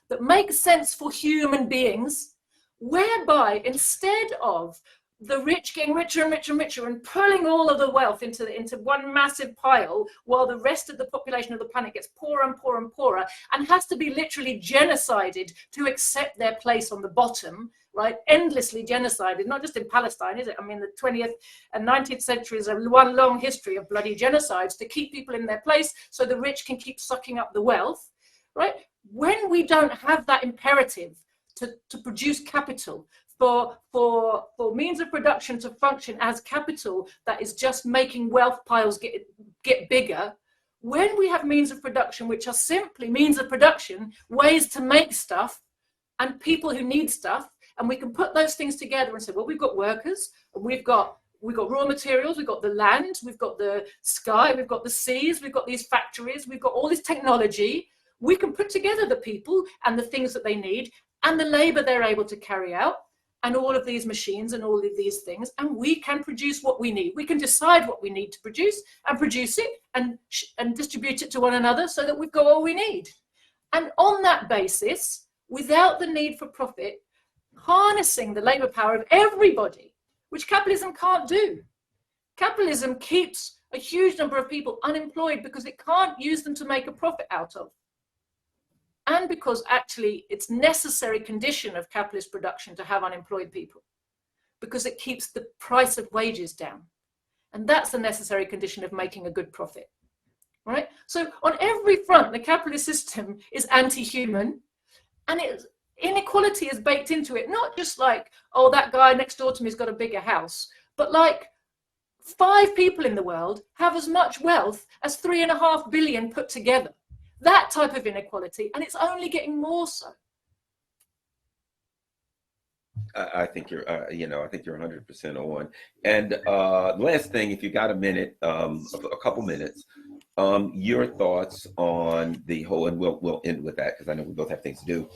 that makes sense for human beings, whereby instead of the rich getting richer and richer and richer and pulling all of the wealth into one massive pile, while the rest of the population of the planet gets poorer and poorer and poorer and has to be literally genocided to accept their place on the bottom, right? Endlessly genocided, not just in Palestine, is it? I mean, the 20th and 19th centuries are one long history of bloody genocides to keep people in their place so the rich can keep sucking up the wealth, right? When we don't have that imperative to produce capital, for means of production to function as capital that is just making wealth piles get bigger, when we have means of production which are simply means of production, ways to make stuff, and people who need stuff, and we can put those things together and say, well, we've got workers, and we've got raw materials, we've got the land, we've got the sky, we've got the seas, we've got these factories, we've got all this technology. We can put together the people and the things that they need and the labor they're able to carry out, and all of these machines and all of these things, and we can produce what we need. We can decide what we need to produce and produce it and distribute it to one another so that we've got all we need. And on that basis, without the need for profit, harnessing the labor power of everybody, which capitalism can't do. Capitalism keeps a huge number of people unemployed because it can't use them to make a profit out of. And because actually it's necessary condition of capitalist production to have unemployed people, because it keeps the price of wages down. And that's the necessary condition of making a good profit, right? So on every front, the capitalist system is anti-human, and inequality is baked into it, not just like, oh, that guy next door to me has got a bigger house, but like 5 people in the world have as much wealth as 3.5 billion put together. That type of inequality, and it's only getting more so. I think you're, I think you're 100% on. And last thing, if you got a minute, a couple minutes, your thoughts on the whole, and we'll end with that because I know we both have things to do.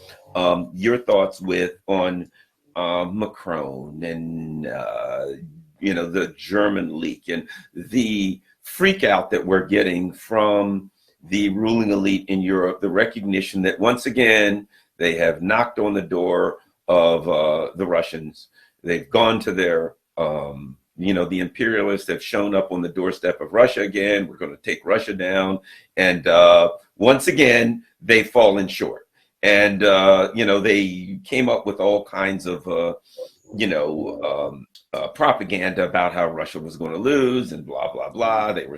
Your thoughts on Macron and the German leak and the freak out that we're getting from the ruling elite in Europe, the recognition that once again, they have knocked on the door of the Russians. They've gone to their, the imperialists have shown up on the doorstep of Russia again. We're going to take Russia down. And once again, they've fallen short. And, they came up with all kinds of, propaganda about how Russia was going to lose and blah, blah, blah. They were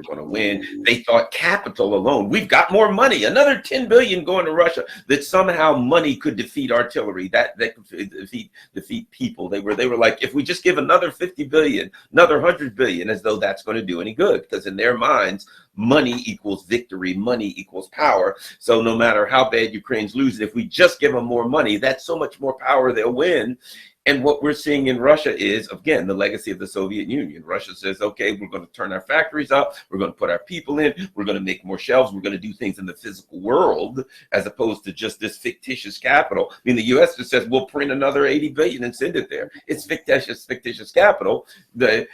going to win. They thought capital alone, we've got more money, another 10 billion going to Russia, that somehow money could defeat artillery, that could defeat people. They were like, if we just give another 50 billion, another 100 billion, as though that's going to do any good, because in their minds, money equals victory, money equals power. So no matter how bad Ukraine's losing, if we just give them more money, that's so much more power they'll win. And what we're seeing in Russia is, again, the legacy of the Soviet Union. Russia says, okay, we're going to turn our factories up. We're going to put our people in. We're going to make more shelves. We're going to do things in the physical world as opposed to just this fictitious capital. I mean, the U.S. just says, we'll print another 80 billion and send it there. It's fictitious capital. The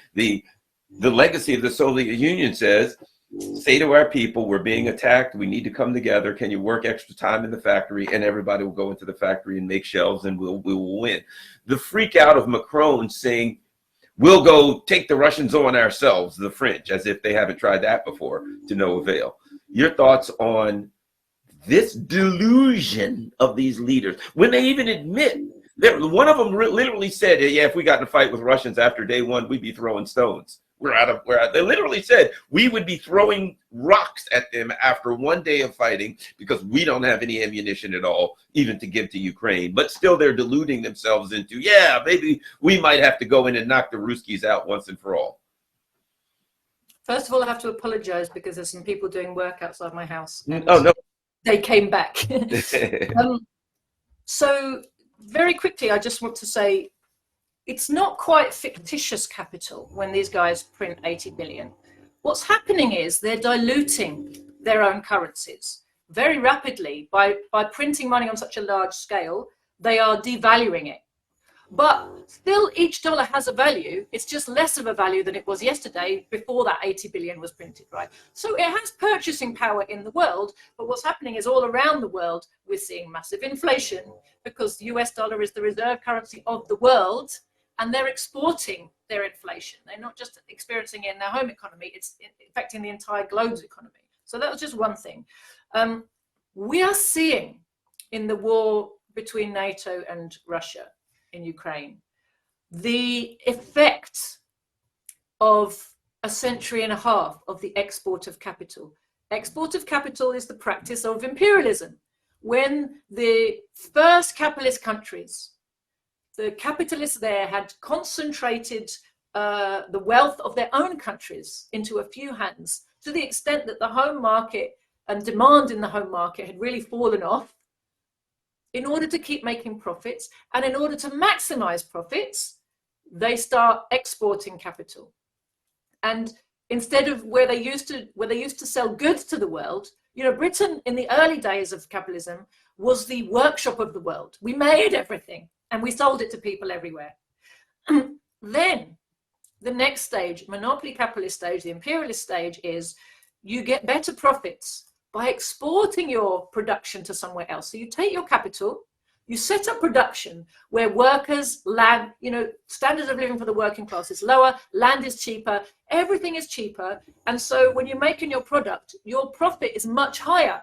legacy of the Soviet Union says, say to our people, we're being attacked. We need to come together. Can you work extra time in the factory? And everybody will go into the factory and make shelves, and we will win. The freak out of Macron saying, we'll go take the Russians on ourselves, the French, as if they haven't tried that before, to no avail. Your thoughts on this delusion of these leaders, when they even admit that one of them literally said, yeah, if we got in a fight with Russians after day one, we'd be throwing stones. They literally said we would be throwing rocks at them after one day of fighting because we don't have any ammunition at all, even to give to Ukraine. But still, they're deluding themselves into, yeah, maybe we might have to go in and knock the Ruskies out once and for all. First of all, I have to apologize because there's some people doing work outside my house. Oh, no. They came back. So very quickly, I just want to say, it's not quite fictitious capital when these guys print 80 billion. What's happening is they're diluting their own currencies very rapidly by printing money on such a large scale. They are devaluing it. But still, each dollar has a value. It's just less of a value than it was yesterday before that 80 billion was printed, right? So it has purchasing power in the world. But what's happening is all around the world, we're seeing massive inflation because the US dollar is the reserve currency of the world. and they're exporting their inflation. They're not just experiencing it in their home economy, it's affecting the entire globe's economy. So that was just one thing. We are seeing in the war between NATO and Russia in Ukraine the effect of a century and a half of the export of capital. Export of capital is the practice of imperialism. When the first capitalist countries, the capitalists there had concentrated the wealth of their own countries into a few hands, to the extent that the home market and demand in the home market had really fallen off. In order to keep making profits and in order to maximize profits, they start exporting capital. And instead of where they used to sell goods to the world, you know, Britain in the early days of capitalism was the workshop of the world. We made everything and we sold it to people everywhere. Then the next stage, monopoly capitalist stage, the imperialist stage, is you get better profits by exporting your production to somewhere else. So you take your capital, you set up production where workers, land, you know, standards of living for the working class is lower, land is cheaper, everything is cheaper. And so when you're making your product, your profit is much higher.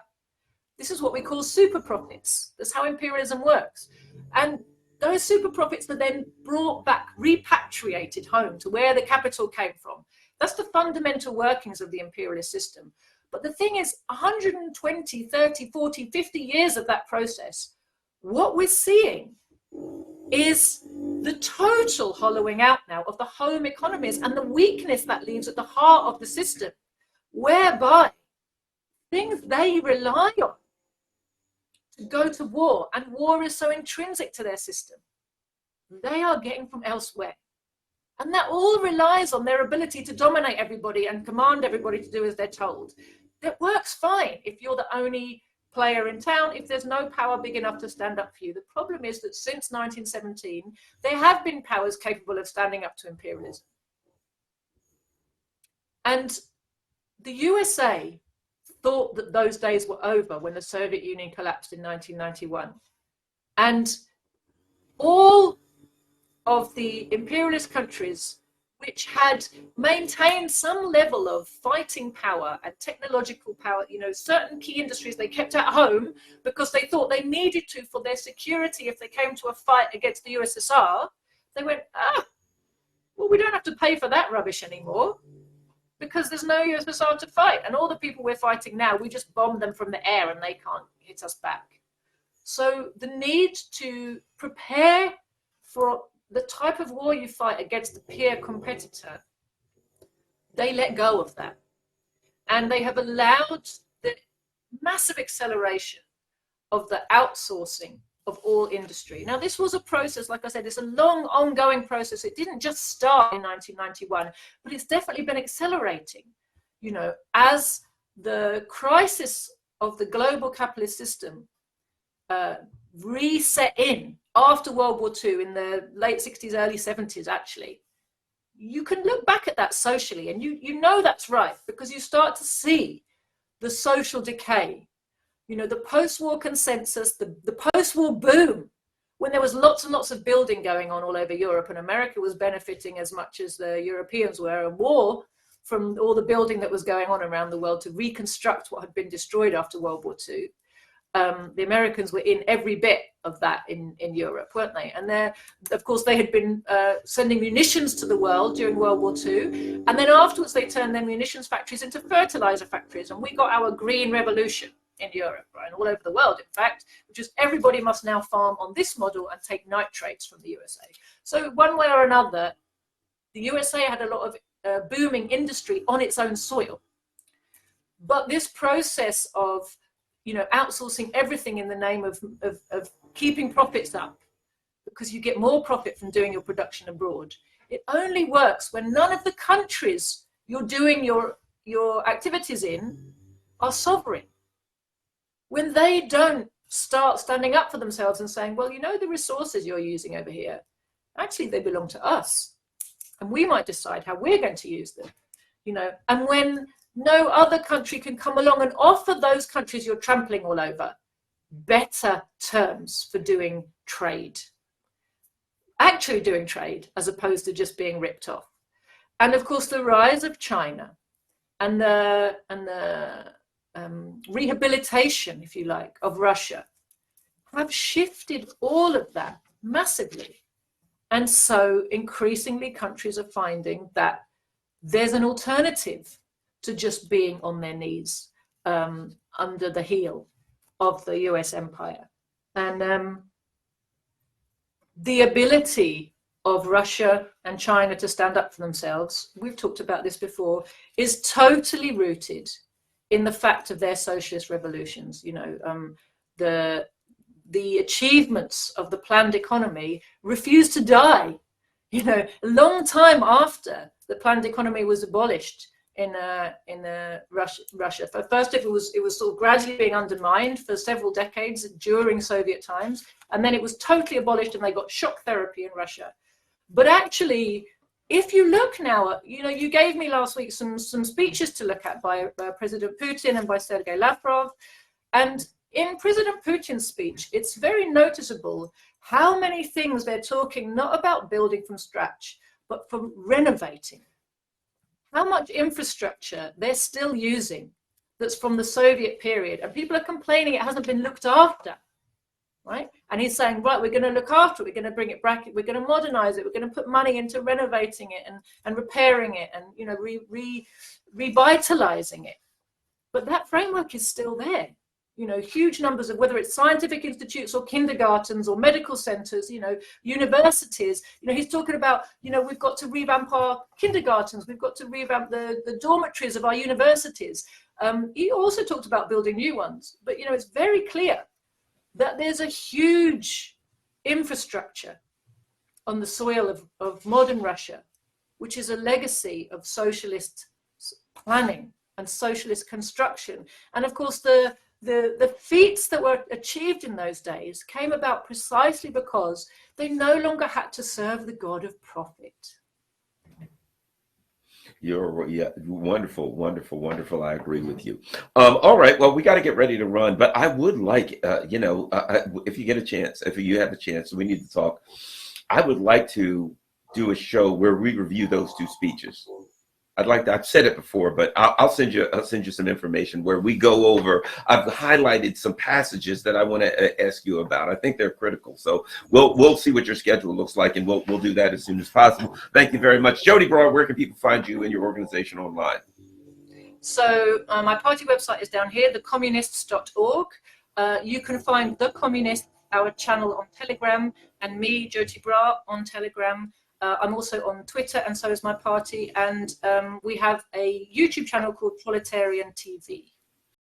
This is what we call super profits. That's how imperialism works. And those super profits are then brought back, repatriated home to where the capital came from. That's the fundamental workings of the imperialist system. But the thing is, 120, 30, 40, 50 years of that process, what we're seeing is the total hollowing out now of the home economies and the weakness that leaves at the heart of the system, whereby things they rely on to go to war, and war is so intrinsic to their system, they are getting from elsewhere. And that all relies on their ability to dominate everybody and command everybody to do as they're told. That works fine if you're the only player in town, if there's no power big enough to stand up for you. The problem is that since 1917, there have been powers capable of standing up to imperialism. And the USA thought that those days were over when the Soviet Union collapsed in 1991. And all of the imperialist countries which had maintained some level of fighting power and technological power, you know, certain key industries they kept at home because they thought they needed to for their security if they came to a fight against the USSR, they went, well, we don't have to pay for that rubbish anymore because there's no USSR to fight. And all the people we're fighting now, we just bomb them from the air and they can't hit us back. So the need to prepare for the type of war you fight against a peer competitor, they let go of that. And they have allowed the massive acceleration of the outsourcing of all industry. Now, this was a process, like I said, it's a long ongoing process. It didn't just start in 1991, but it's definitely been accelerating, you know, as the crisis of the global capitalist system reset in after World War II in the late 60s, early 70s, actually. You can look back at that socially and you know that's right because you start to see the social decay, you know, the post-war consensus, the post-war boom, when there was lots and lots of building going on all over Europe and America was benefiting as much as the Europeans were, and war from all the building that was going on around the world to reconstruct what had been destroyed after World War II. The Americans were in every bit of that in Europe, weren't they? And of course, they had been sending munitions to the world during World War II. And then afterwards, they turned their munitions factories into fertilizer factories. And we got our green revolution in Europe, right? And all over the world, in fact, which is everybody must now farm on this model and take nitrates from the USA. So one way or another, the USA had a lot of booming industry on its own soil. But this process of, you know, outsourcing everything in the name of keeping profits up because you get more profit from doing your production abroad. It only works when none of the countries you're doing your activities in are sovereign. When they don't start standing up for themselves and saying, well, you know, the resources you're using over here, actually they belong to us and we might decide how we're going to use them, you know. And when no other country can come along and offer those countries you're trampling all over better terms for doing trade. actually doing trade as opposed to just being ripped off. And of course, the rise of China and the rehabilitation, if you like, of Russia have shifted all of that massively. And so increasingly countries are finding that there's an alternative to just being on their knees under the heel of the US empire. And the ability of Russia and China to stand up for themselves, we've talked about this before, is totally rooted in the fact of their socialist revolutions. You know, the achievements of the planned economy refused to die. You know, a long time after the planned economy was abolished in Russia. First, it was sort of gradually being undermined for several decades during Soviet times, and then it was totally abolished, and they got shock therapy in Russia. But actually, if you look now at, you know, you gave me last week some speeches to look at by President Putin and by Sergei Lavrov, and in President Putin's speech, it's very noticeable how many things they're talking not about building from scratch, but from renovating. How much infrastructure they're still using that's from the Soviet period, and people are complaining it hasn't been looked after, right? And he's saying, right, we're going to look after it, we're going to bring it back, we're going to modernize it, we're going to put money into renovating it and repairing it and, you know, revitalizing it. But that framework is still there. You know, huge numbers of, whether it's scientific institutes or kindergartens or medical centers, you know, universities. You know, he's talking about, you know, we've got to revamp our kindergartens, we've got to revamp the dormitories of our universities. He also talked about building new ones. But, you know, it's very clear that there's a huge infrastructure on the soil of modern Russia, which is a legacy of socialist planning and socialist construction. And of course, the feats that were achieved in those days came about precisely because they no longer had to serve the god of profit. Yeah, wonderful, wonderful, wonderful. I agree with you. All right, well, we got to get ready to run, but I would like, you know, if you get a chance, if you have a chance, we need to talk. I would like to do a show where we review those two speeches. I've said it before, but I'll send you some information where we go over. I've highlighted some passages that I want to ask you about. I think they're critical. So we'll see what your schedule looks like, and we'll do that as soon as possible. Thank you very much. Joti Brar, where can people find you and your organization online? So my party website is down here, thecommunists.org. You can find The Communists, our channel on Telegram, and me, Joti Brar, on Telegram. I'm also on Twitter, and so is my party. And we have a YouTube channel called Proletarian TV.